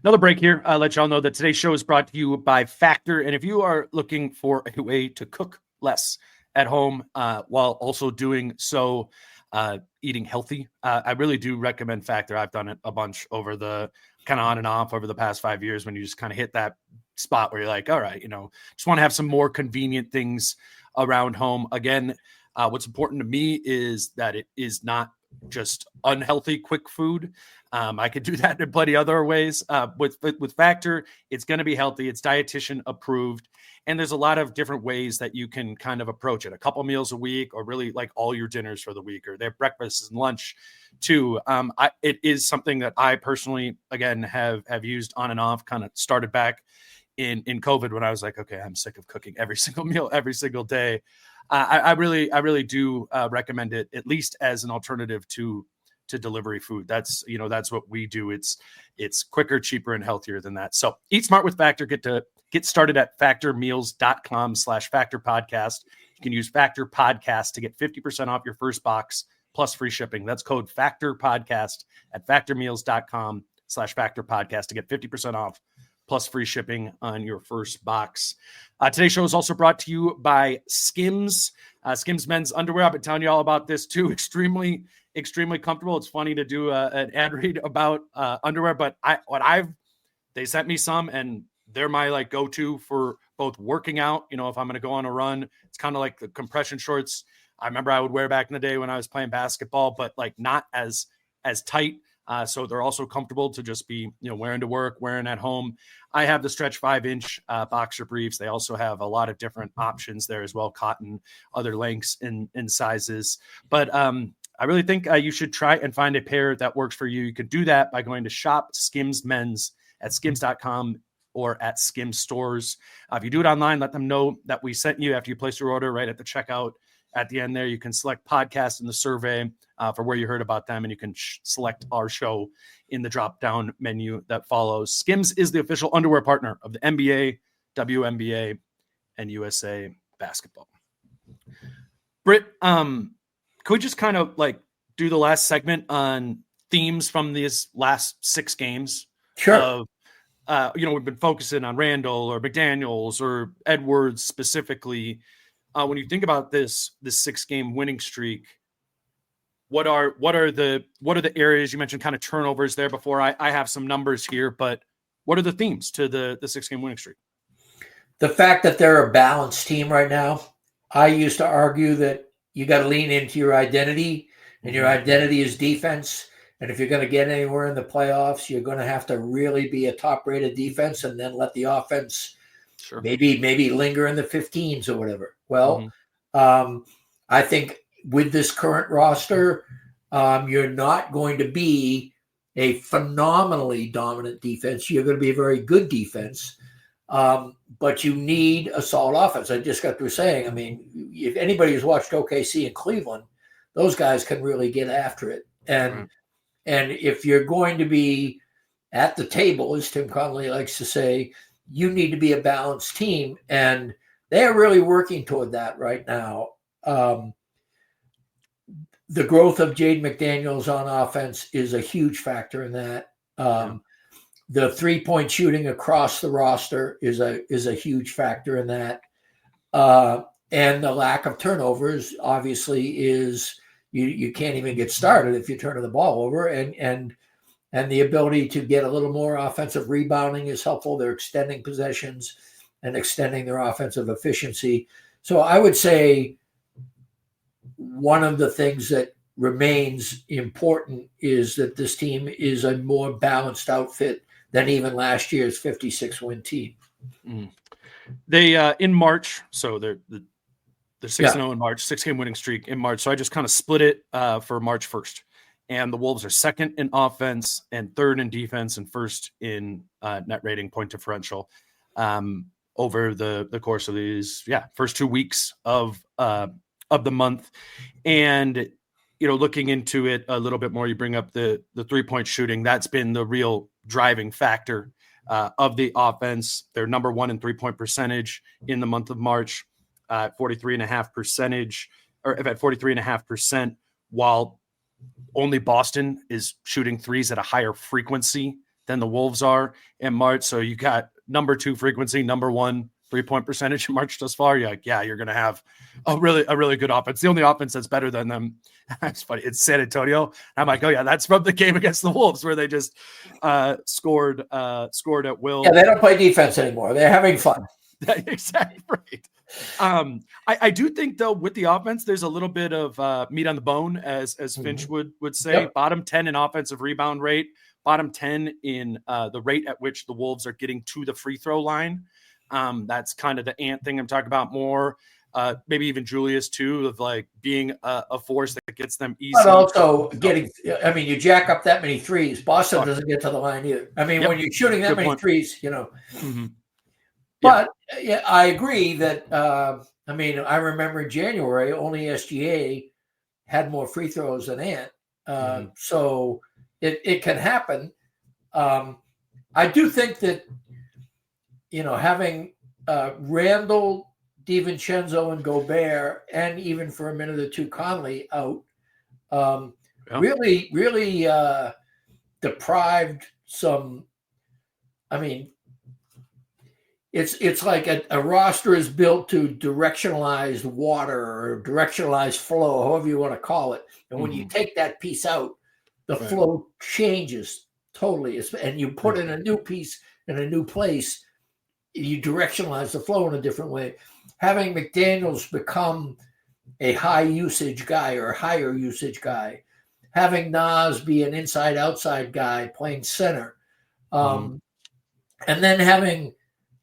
Another break here. I'll let y'all know that today's show is brought to you by Factor. And if you are looking for a way to cook less at home while also doing so, eating healthy, I really do recommend Factor. I've done it a bunch over the kind of on and off over the past 5 years when you just kind of hit that spot where you're like, all right, just want to have some more convenient things around home. Again, what's important to me is that it is not just unhealthy, quick food. I could do that in plenty other ways. With Factor, it's going to be healthy. It's dietitian approved. And there's a lot of different ways that you can kind of approach it. A couple meals a week, or really like all your dinners for the week, or their breakfast and lunch too. It is something that I personally, again, have used on and off, kind of started back in COVID when I was like, okay, I'm sick of cooking every single meal, every single day. I really do recommend it, at least as an alternative to delivery food. That's what we do. It's quicker, cheaper, and healthier than that. So eat smart with Factor. Get started at factormeals.com/factorpodcast. You can use Factor Podcast to get 50% off your first box plus free shipping. That's code Factor Podcast at factormeals.com/factorpodcast to get 50% off plus free shipping on your first box. Today's show is also brought to you by Skims. Skims men's underwear. I've been telling you all about this too. Extremely comfortable. It's funny to do an ad read about underwear, but they sent me some, and they're my like go-to for both working out. If I'm going to go on a run, it's kind of like the compression shorts I remember I would wear back in the day when I was playing basketball, but like not as tight. So they're also comfortable to just be, wearing to work, wearing at home. I have the stretch 5-inch boxer briefs. They also have a lot of different options there as well, cotton, other lengths and sizes. But I really think you should try and find a pair that works for you. You can do that by going to shop Skims Men's at skims.com or at Skims stores. If you do it online, let them know that we sent you after you place your order. Right at the checkout at the end there, you can select podcast in the survey for where you heard about them, and you can select our show in the drop-down menu that follows. Skims is the official underwear partner of the NBA, WNBA, and USA basketball. Britt, could we just kind of like do the last segment on themes from these last 6 games? Sure. We've been focusing on Randle or McDaniels or Edwards specifically. When you think about this 6-game winning streak, what are the areas you mentioned? Kind of turnovers there before. I have some numbers here, but what are the themes to the 6-game winning streak? The fact that they're a balanced team right now. I used to argue that you got to lean into your identity, and your identity is defense. And if you're going to get anywhere in the playoffs, you're going to have to really be a top-rated defense, and then let the offense maybe linger in the 15s or whatever. Well, I think with this current roster, you're not going to be a phenomenally dominant defense. You're going to be a very good defense, but you need a solid offense. I just got through saying, I mean, if anybody who's watched OKC in Cleveland, those guys can really get after it. And if you're going to be at the table, as Tim Connolly likes to say, you need to be a balanced team. And they are really working toward that right now. the growth of Jaden McDaniels on offense is a huge factor in that. The 3-point shooting across the roster is a huge factor in that. And the lack of turnovers obviously is you can't even get started if you turn the ball over, and the ability to get a little more offensive rebounding is helpful. They're extending possessions and extending their offensive efficiency. So I would say one of the things that remains important is that this team is a more balanced outfit than even last year's 56-win team. They in March, so they're 6-0 in March, 6-game winning streak in March. So I just kind of split it for March 1st. And the Wolves are second in offense and third in defense and first in net rating, point differential over the course of these first 2 weeks of the month. And looking into it a little bit more, you bring up the 3-point shooting. That's been the real driving factor of the offense. They're number one in 3-point percentage in the month of March, 43.5%, while only Boston is shooting threes at a higher frequency than the Wolves are in March. So you got number 2 frequency, number 1 3-point percentage in March thus far. You're like, you're going to have a really good offense. The only offense that's better than them, it's funny, it's San Antonio. I'm like, that's from the game against the Wolves where they just scored at will. Yeah, they don't play defense anymore. They're having fun. Exactly right. I do think though with the offense, there's a little bit of meat on the bone, as Finch would say. Yep. Bottom 10 in offensive rebound rate, bottom 10 in the rate at which the Wolves are getting to the free throw line. That's kind of the Ant thing I'm talking about more. Maybe even Julius too, of like being a force that gets them easy. But also you jack up that many threes. Boston doesn't get to the line either. When you're shooting that many threes, Mm-hmm. But I agree that, I remember in January, only SGA had more free throws than Ant. So it can happen. I do think that, having Randle, DiVincenzo, and Gobert, and even for a minute or two Conley out, really deprived some. It's like a roster is built to directionalized water or directionalized flow, however you want to call it. And when you take that piece out, the flow changes totally. And you put in a new piece in a new place, you directionalize the flow in a different way. Having McDaniels become a high usage guy or a higher usage guy, having Nas be an inside-outside guy playing center, and then having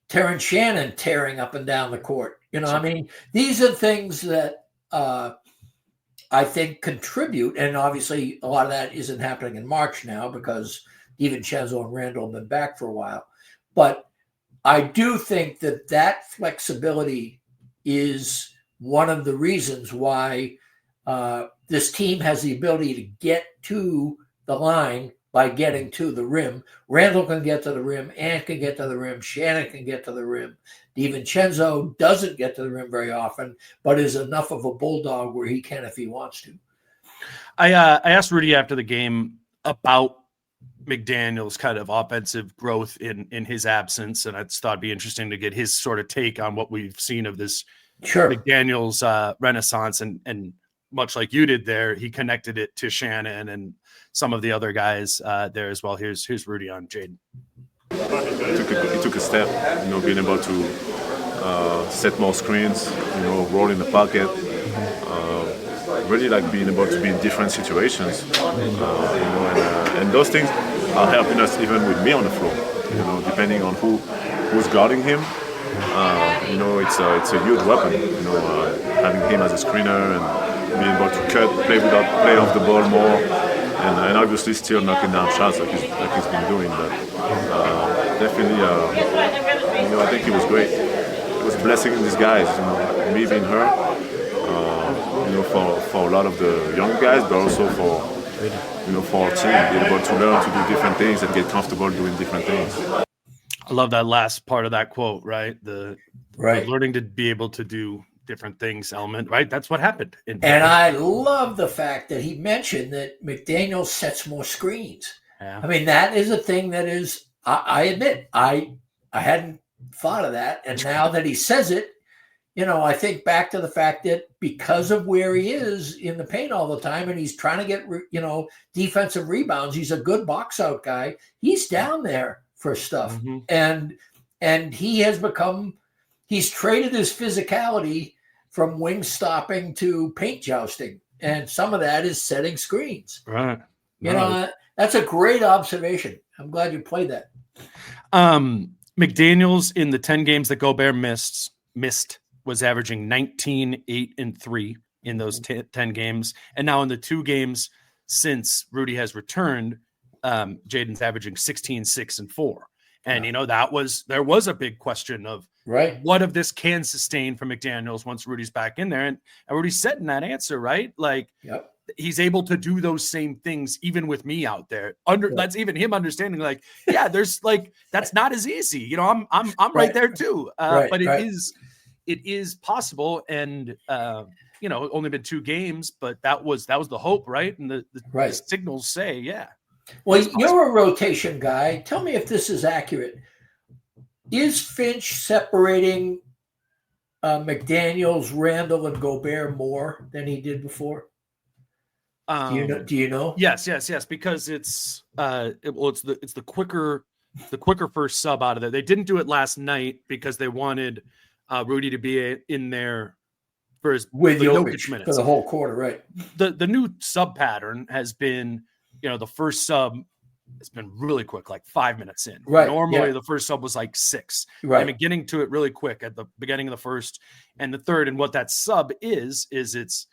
Terrence Shannon tearing up and down the court. These are things that I think contribute. And obviously, a lot of that isn't happening in March now because DiVincenzo and Randle have been back for a while. But I do think that flexibility is one of the reasons why this team has the ability to get to the line by getting to the rim. Randle can get to the rim, Ant can get to the rim, Shannon can get to the rim. DiVincenzo doesn't get to the rim very often, but is enough of a bulldog where he can if he wants to. I asked Rudy after the game about McDaniels' kind of offensive growth in his absence, and I just thought it'd be interesting to get his sort of take on what we've seen of this McDaniels renaissance, and much like you did there, he connected it to Shannon and some of the other guys there as well. Here's Rudy on Jaden. He took a step, being able to set more screens, roll in the pocket. Really like being able to be in different situations, and those things are helping us even with me on the floor. Depending on who's guarding him, it's a huge weapon. Having him as a screener and being able to play off the ball more, and obviously still knocking down shots like he's been doing. But definitely, I think he was great. It was a blessing in disguise, me being hurt. For a lot of the young guys, but also for our team, being able to learn to do different things and get comfortable doing different things. I love that last part of that quote, right? The learning to be able to do different things element, right? That's what happened. And I love the fact that he mentioned that McDaniels sets more screens. Yeah. I mean, that is a thing that is, I admit, I hadn't thought of that. And now that he says it, I think back to the fact that because of where he is in the paint all the time, and he's trying to get, defensive rebounds, he's a good box out guy. He's down there for stuff. Mm-hmm. And he has he's traded his physicality from wing stopping to paint jousting. And some of that is setting screens. Right. That's a great observation. I'm glad you played that. McDaniels in the 10 games that Gobert missed was averaging 19, 8, and 3 in those 10 games. And now in the 2 games since Rudy has returned, Jaden's averaging 16, 6, and 4. And, there was a big question of what of this can sustain from McDaniels once Rudy's back in there. And Rudy's said in that answer, right? Like, he's able to do those same things even with me out there. That's even him understanding, like, there's like, that's not as easy. I'm right there too. But it is possible. And, only been 2 games, but that was the hope, right? And the signals say, Well, you're a rotation guy. Tell me if this is accurate. Is Finch separating McDaniels, Randle, and Gobert more than he did before? Do you know? Yes. Because it's the quicker first sub out of there. They didn't do it last night because they wanted Rudy to be in there for with Jokic minutes for the whole quarter, right? The new sub pattern has been, the first sub has been really quick, like 5 minutes in. Right. Normally the first sub was like 6. Right. I mean, getting to it really quick at the beginning of the first and the third. And what that sub is it's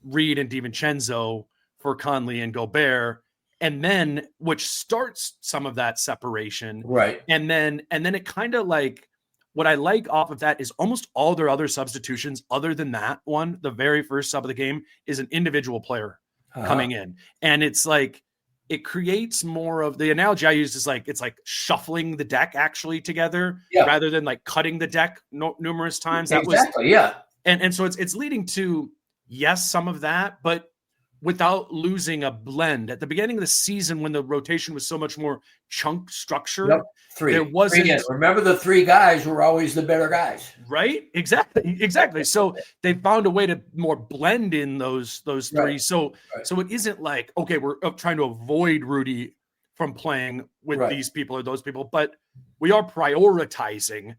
Reed and DiVincenzo for Conley and Gobert, and then which starts some of that separation. Right. And then it kind of like, what I like off of that is almost all their other substitutions, other than that one, the very first sub of the game, is an individual player coming in. And it's like, it creates more of the analogy I used is like, it's like shuffling the deck actually together rather than like cutting the deck numerous times. Exactly. And so it's leading to, yes, some of that, but without losing a blend. At the beginning of the season, when the rotation was so much more chunk structured, there wasn't. Remember, the 3 guys were always the better guys, right? Exactly. So they found a way to more blend in those 3. So it isn't like, okay, we're trying to avoid Rudy from playing with these people or those people, but we are prioritizing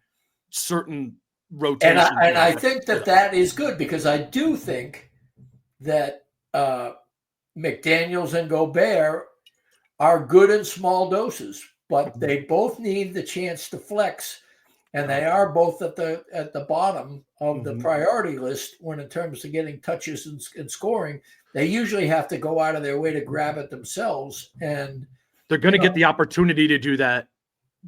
certain rotations. And I think that is good, because I do think that McDaniels and Gobert are good in small doses, but they both need the chance to flex, and they are both at the bottom of the priority list when in terms of getting touches and scoring. They usually have to go out of their way to grab it themselves, and they're going to get the opportunity to do that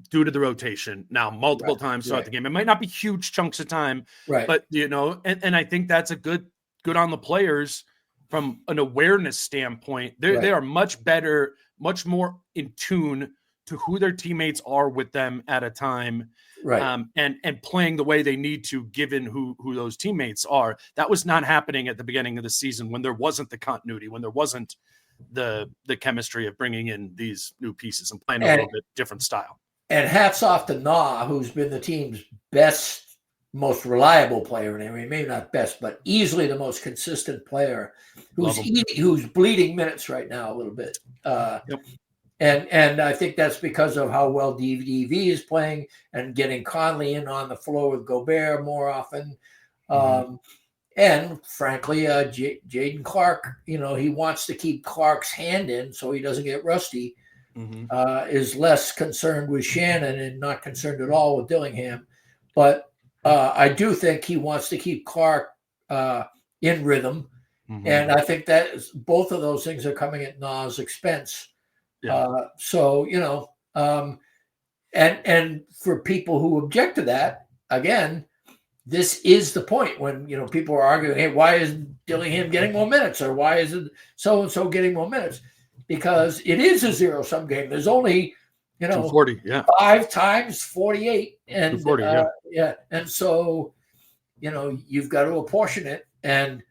due to the rotation now multiple times throughout the game. It might not be huge chunks of time, but and I think that's a good on the players. From an awareness standpoint, they are much better, much more in tune to who their teammates are with them at a time, and playing the way they need to, given who those teammates are. That was not happening at the beginning of the season when there wasn't the continuity, when there wasn't the chemistry of bringing in these new pieces and playing a little bit different style. And hats off to Na, who's been the team's best, most reliable player. I mean, maybe not best, but easily the most consistent player, who's bleeding minutes right now a little bit. And I think that's because of how well DVDV is playing and getting Conley in on the floor with Gobert more often. And frankly, Jaden Clark, he wants to keep Clark's hand in so he doesn't get rusty, is less concerned with Shannon and not concerned at all with Dillingham. But I do think he wants to keep Clark in rhythm. And I think that both of those things are coming at Na's expense. And for people who object to that, again, this is the point when, people are arguing, hey, why isn't Dillingham getting more minutes? Or why isn't so-and-so getting more minutes? Because it is a zero-sum game. There's only, 240, 5 times 48. And 240, and so, you've got to apportion it. And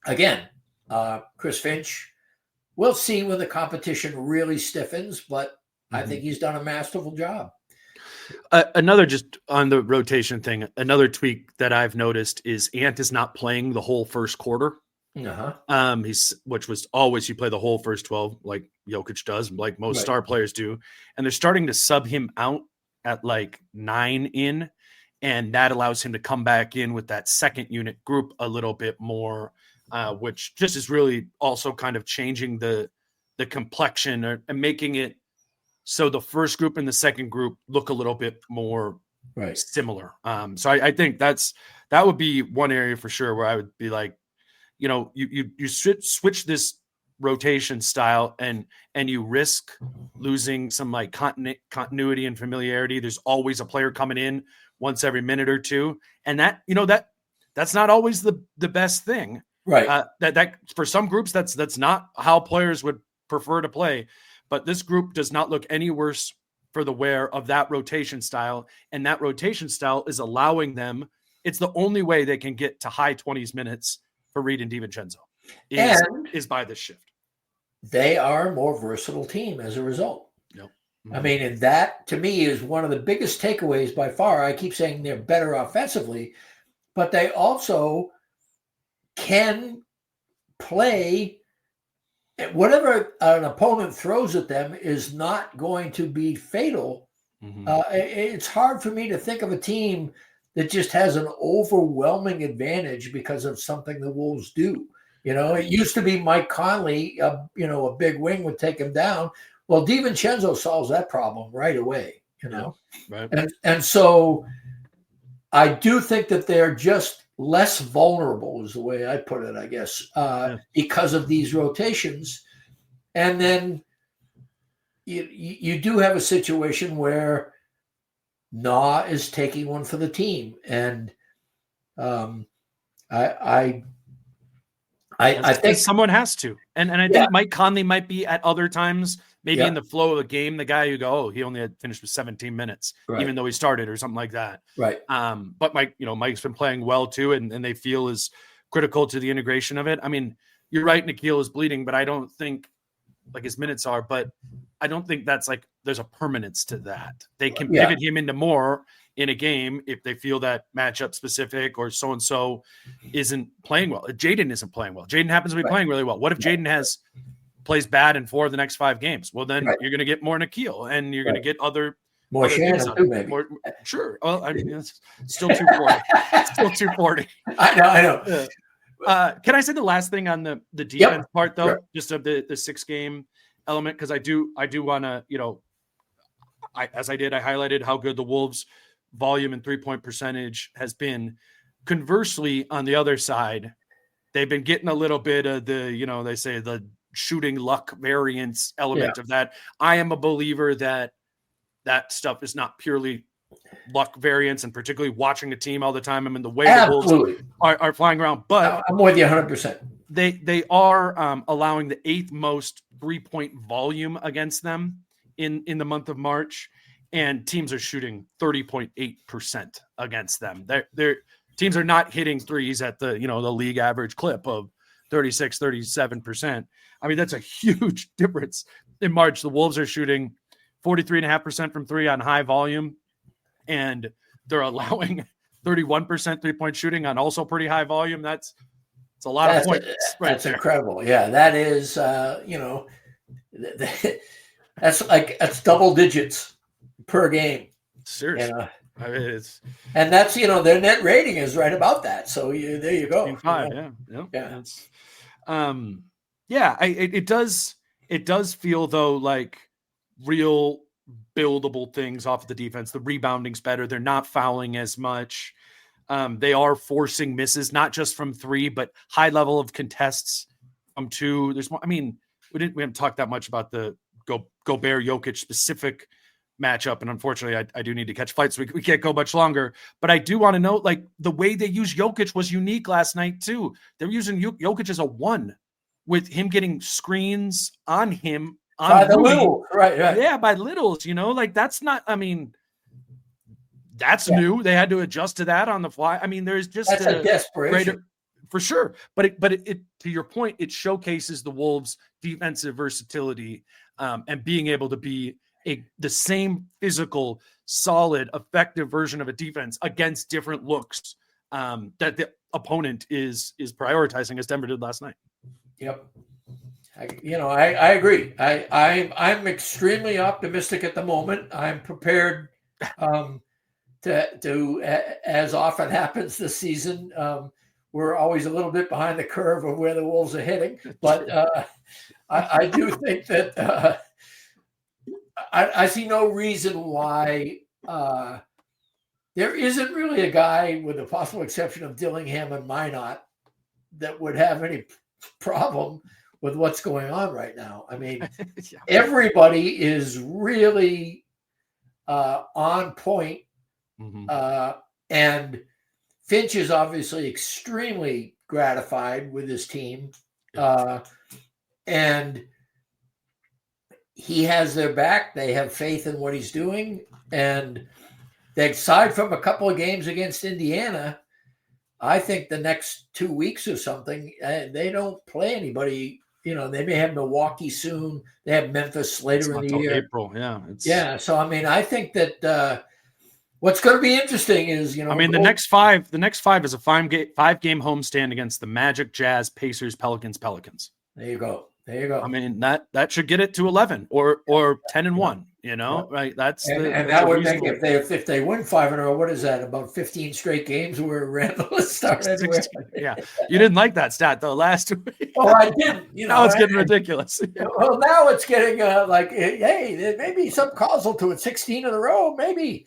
again, Chris Finch, we'll see when the competition really stiffens, but I think he's done a masterful job. Another, just on the rotation thing, another tweak that I've noticed is Ant is not playing the whole first quarter. Which was always, you play the whole first 12 like Jokic does, like most star players do, and they're starting to sub him out at like 9 in, and that allows him to come back in with that second unit group a little bit more, which just is really also kind of changing the complexion and making it so the first group and the second group look a little bit more similar. So I think that would be one area for sure where I would be like, you switch this rotation style and you risk losing some like continuity and familiarity. There's always a player coming in once every minute or two. And that's not always the best thing. Right. That for some groups, that's not how players would prefer to play. But this group does not look any worse for the wear of that rotation style. And that rotation style is allowing them, it's the only way they can get to high 20s minutes for Reed and DiVincenzo is by this shift. They are a more versatile team as a result. Yep. I mean, and that to me is one of the biggest takeaways by far. I keep saying they're better offensively, but they also can play. Whatever an opponent throws at them is not going to be fatal. It's hard for me to think of a team that just has an overwhelming advantage because of something the Wolves do. It used to be Mike Conley, a big wing would take him down. Well, DiVincenzo solves that problem right away, Right. And so I do think that they're just less vulnerable is the way I put it, I guess, because of these rotations. And then you do have a situation where Na is taking one for the team, and I think someone has to, and I think Mike Conley might be at other times, maybe in the flow of the game, the guy you go, oh, he only had finished with 17 minutes, even though he started or something like that. Right. But Mike's been playing well too, and they feel is critical to the integration of it. I mean, you're right, Nikhil is bleeding, but I don't think like his minutes are, but I don't think that's like there's a permanence to that. They can pivot him into more in a game if they feel that matchup specific or so-and-so isn't playing well. Jaden isn't playing well. Jaden happens to be playing really well. What if Jaden plays bad in 4 of the next 5 games? Well, then you're going to get more Nikhil and you're going to get more Shannon too, maybe. Sure. Well, I mean, it's still 240. Still 240. I know. Can I say the last thing on the defense part though, just of the 6-game element? Because I do want to, I highlighted how good the Wolves' volume and 3-point percentage has been. Conversely, on the other side, they've been getting a little bit of the, they say the shooting luck variance element of that. I am a believer that stuff is not purely luck variance, and particularly watching the team all the time. I mean, the way the Wolves are flying around, but I'm with you 100%. They are allowing the 8th most 3-point volume against them in the month of March, and teams are shooting 30.8% against them. Their teams are not hitting threes at the the league average clip of 36-37%. I mean, that's a huge difference. In March, the Wolves are shooting 43.5% from 3 on high volume, and they're allowing 31% 3-point shooting on also pretty high volume. It's a lot of points. That's incredible. Yeah, that is, that's double digits per game. Seriously. I mean, and that's, their net rating is right about that. So there you go. 5, It does feel though like real buildable things off of the defense. The rebounding's better. They're not fouling as much. They are forcing misses, not just from 3, but high level of contests from 2. There's more. I mean, we haven't talked that much about the Gobert Jokic specific matchup, and unfortunately, I do need to catch flights. So we can't go much longer. But I do want to note, like, the way they use Jokic was unique last night too. They were using Jokic as a 1, with him getting screens on him. By the little, right. Yeah, by littles, like that's not, I mean, that's new. They had to adjust to that on the fly. I mean, there's just that's a desperation. For sure. But it to your point, it showcases the Wolves' defensive versatility and being able to be the same physical, solid, effective version of a defense against different looks that the opponent is prioritizing, as Denver did last night. Yep. I agree. I'm extremely optimistic at the moment. I'm prepared to as often happens this season. We're always a little bit behind the curve of where the Wolves are hitting, but I do think that I see no reason why there isn't really a guy, with the possible exception of Dillingham and Minot, that would have any problem with what's going on right now. I mean, everybody is really on point, and Finch is obviously extremely gratified with his team, and he has their back. They have faith in what he's doing, and aside from a couple of games against Indiana, I think the next 2 weeks or something, they don't play anybody. They may have Milwaukee soon. They have Memphis later in the year. April, yeah. So I mean, I think that what's going to be interesting is the next five is a 5-game homestand against the Magic, Jazz, Pacers, Pelicans. There you go. I mean, that should get it to 11 or 10-1. Right? That's that would make, if they win 5 in a row, what is that? About 15 straight games where Randle is starting. Yeah, you didn't like that stat though last week. Oh, I didn't. Now it's getting ridiculous. Well, now it's getting like, hey, there may be some causal to it. 16 in a row, maybe.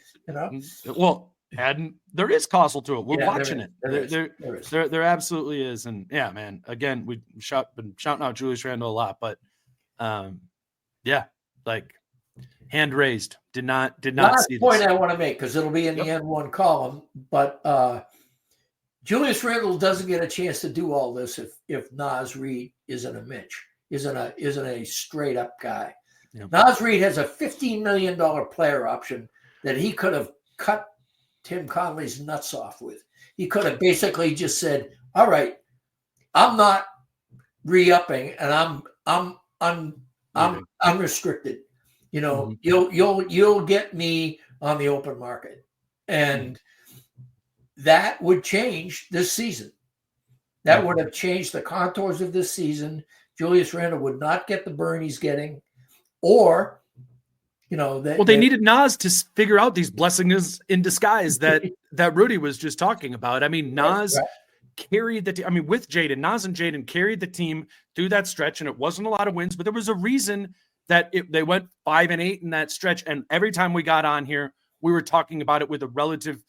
Well, and there is causal to it. We're watching it. There There absolutely is. And yeah, man. Again, we've been shouting out Julius Randle a lot, but like hand raised. Did not Last see point this. I want to make, because it'll be in the N1 column, but Julius Randle doesn't get a chance to do all this if Naz Reid isn't a Mitch, isn't a straight up guy. Yeah. Naz Reid has a $15 million player option that he could have cut Tim Connolly's nuts off with. He could have basically just said, all right, I'm not re-upping, and I'm unrestricted. You'll get me on the open market. And that would change this season. That would have changed the contours of this season. Julius Randle would not get the burn he's getting, or they needed Naz to figure out these blessings in disguise that Rudy was just talking about. I mean, Naz carried the team. I mean, with Jaden, Naz and Jaden carried the team through that stretch, and it wasn't a lot of wins, but there was a reason that they went 5-8 in that stretch. And every time we got on here, we were talking about it with a relative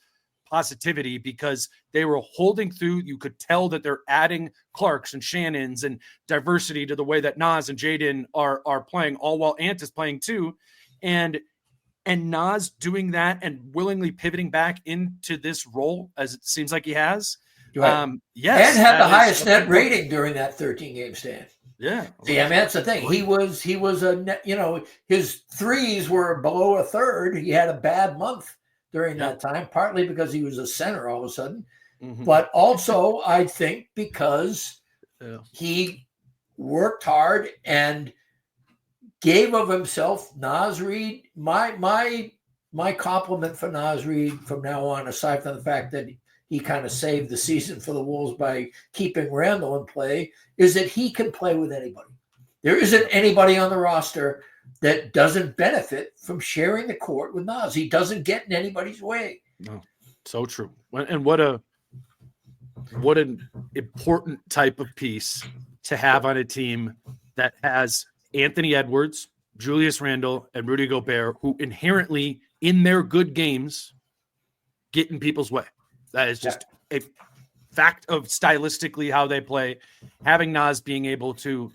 positivity because they were holding through. You could tell that they're adding Clarks and Shannons and diversity to the way that Naz and Jaden are playing, all while Ant is playing too. And Naz doing that and willingly pivoting back into this role, as it seems like he has. Right. Yes, and had the highest net rating during that 13-game stand. Yeah. See, I mean, that's the thing. He was his threes were below a third. He had a bad month during that time, partly because he was a center all of a sudden, but also I think because he worked hard and gave of himself. Naz Reid, my compliment for Naz Reid from now on, aside from the fact that he kind of saved the season for the Wolves by keeping Randle in play, is that he can play with anybody. There isn't anybody on the roster that doesn't benefit from sharing the court with Naz. He doesn't get in anybody's way. No, so true. And what an important type of piece to have on a team that has Anthony Edwards, Julius Randle, and Rudy Gobert, who inherently in their good games get in people's way. That is just a fact of stylistically how they play. Having Naz being able to,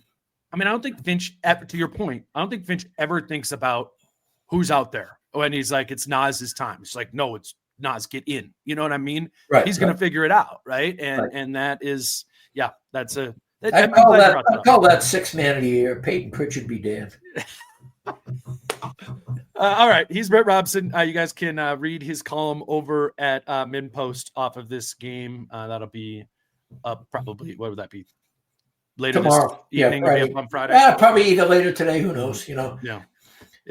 I mean, I don't think Finch, to your point, I don't think Finch ever thinks about who's out there when he's like, it's Naz's time. It's like, no, it's Naz, get in. You know what I mean? Right. He's going to figure it out. Right. And that is, that's a, I call that 6 man of the year. Peyton Pritchard be damned. All right. He's Britt Robson. You guys can read his column over at MinPost off of this game. That'll be up probably, what would that be? Later Tomorrow. this evening, Friday. will be up on Friday. Yeah, probably either later today. Who knows? Yeah.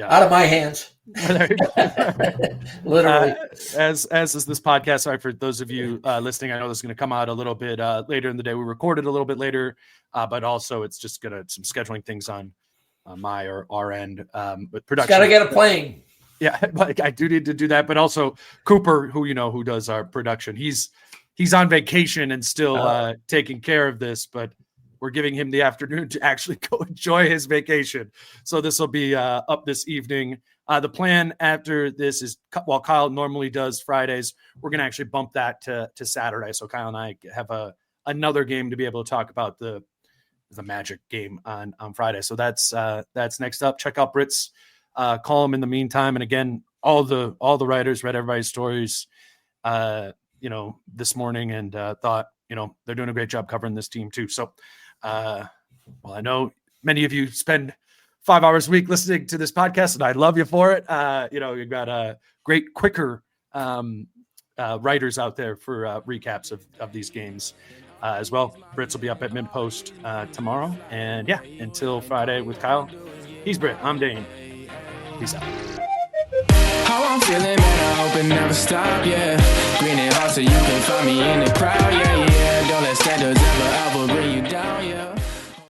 Out of my hands. Literally. As is this podcast. Sorry for those of you listening. I know this is going to come out a little bit later in the day. We recorded a little bit later, but also it's just some scheduling things on my or our end. But production. Got to get a plane. Yeah, like I do need to do that. But also Cooper, who does our production, he's on vacation and still taking care of this, but we're giving him the afternoon to actually go enjoy his vacation. So this will be up this evening. The plan after this is, while Kyle normally does Fridays, we're going to actually bump that to Saturday. So Kyle and I have another game to be able to talk about the Magic game on Friday. So that's next up. Check out Britt's column in the meantime. And again, all the writers read everybody's stories, this morning, and thought, they're doing a great job covering this team too. So, well, I know many of you spend 5 hours a week listening to this podcast, and I love you for it. You've got great, quicker writers out there for recaps of these games as well. Britt's will be up at MinPost tomorrow. And yeah, until Friday with Kyle, he's Britt. I'm Dane. Peace out. How I'm feeling, man, I hope it never stop, yeah. Green and hot so you can find me in the crowd, yeah. Don't let standards ever bring you down, yeah.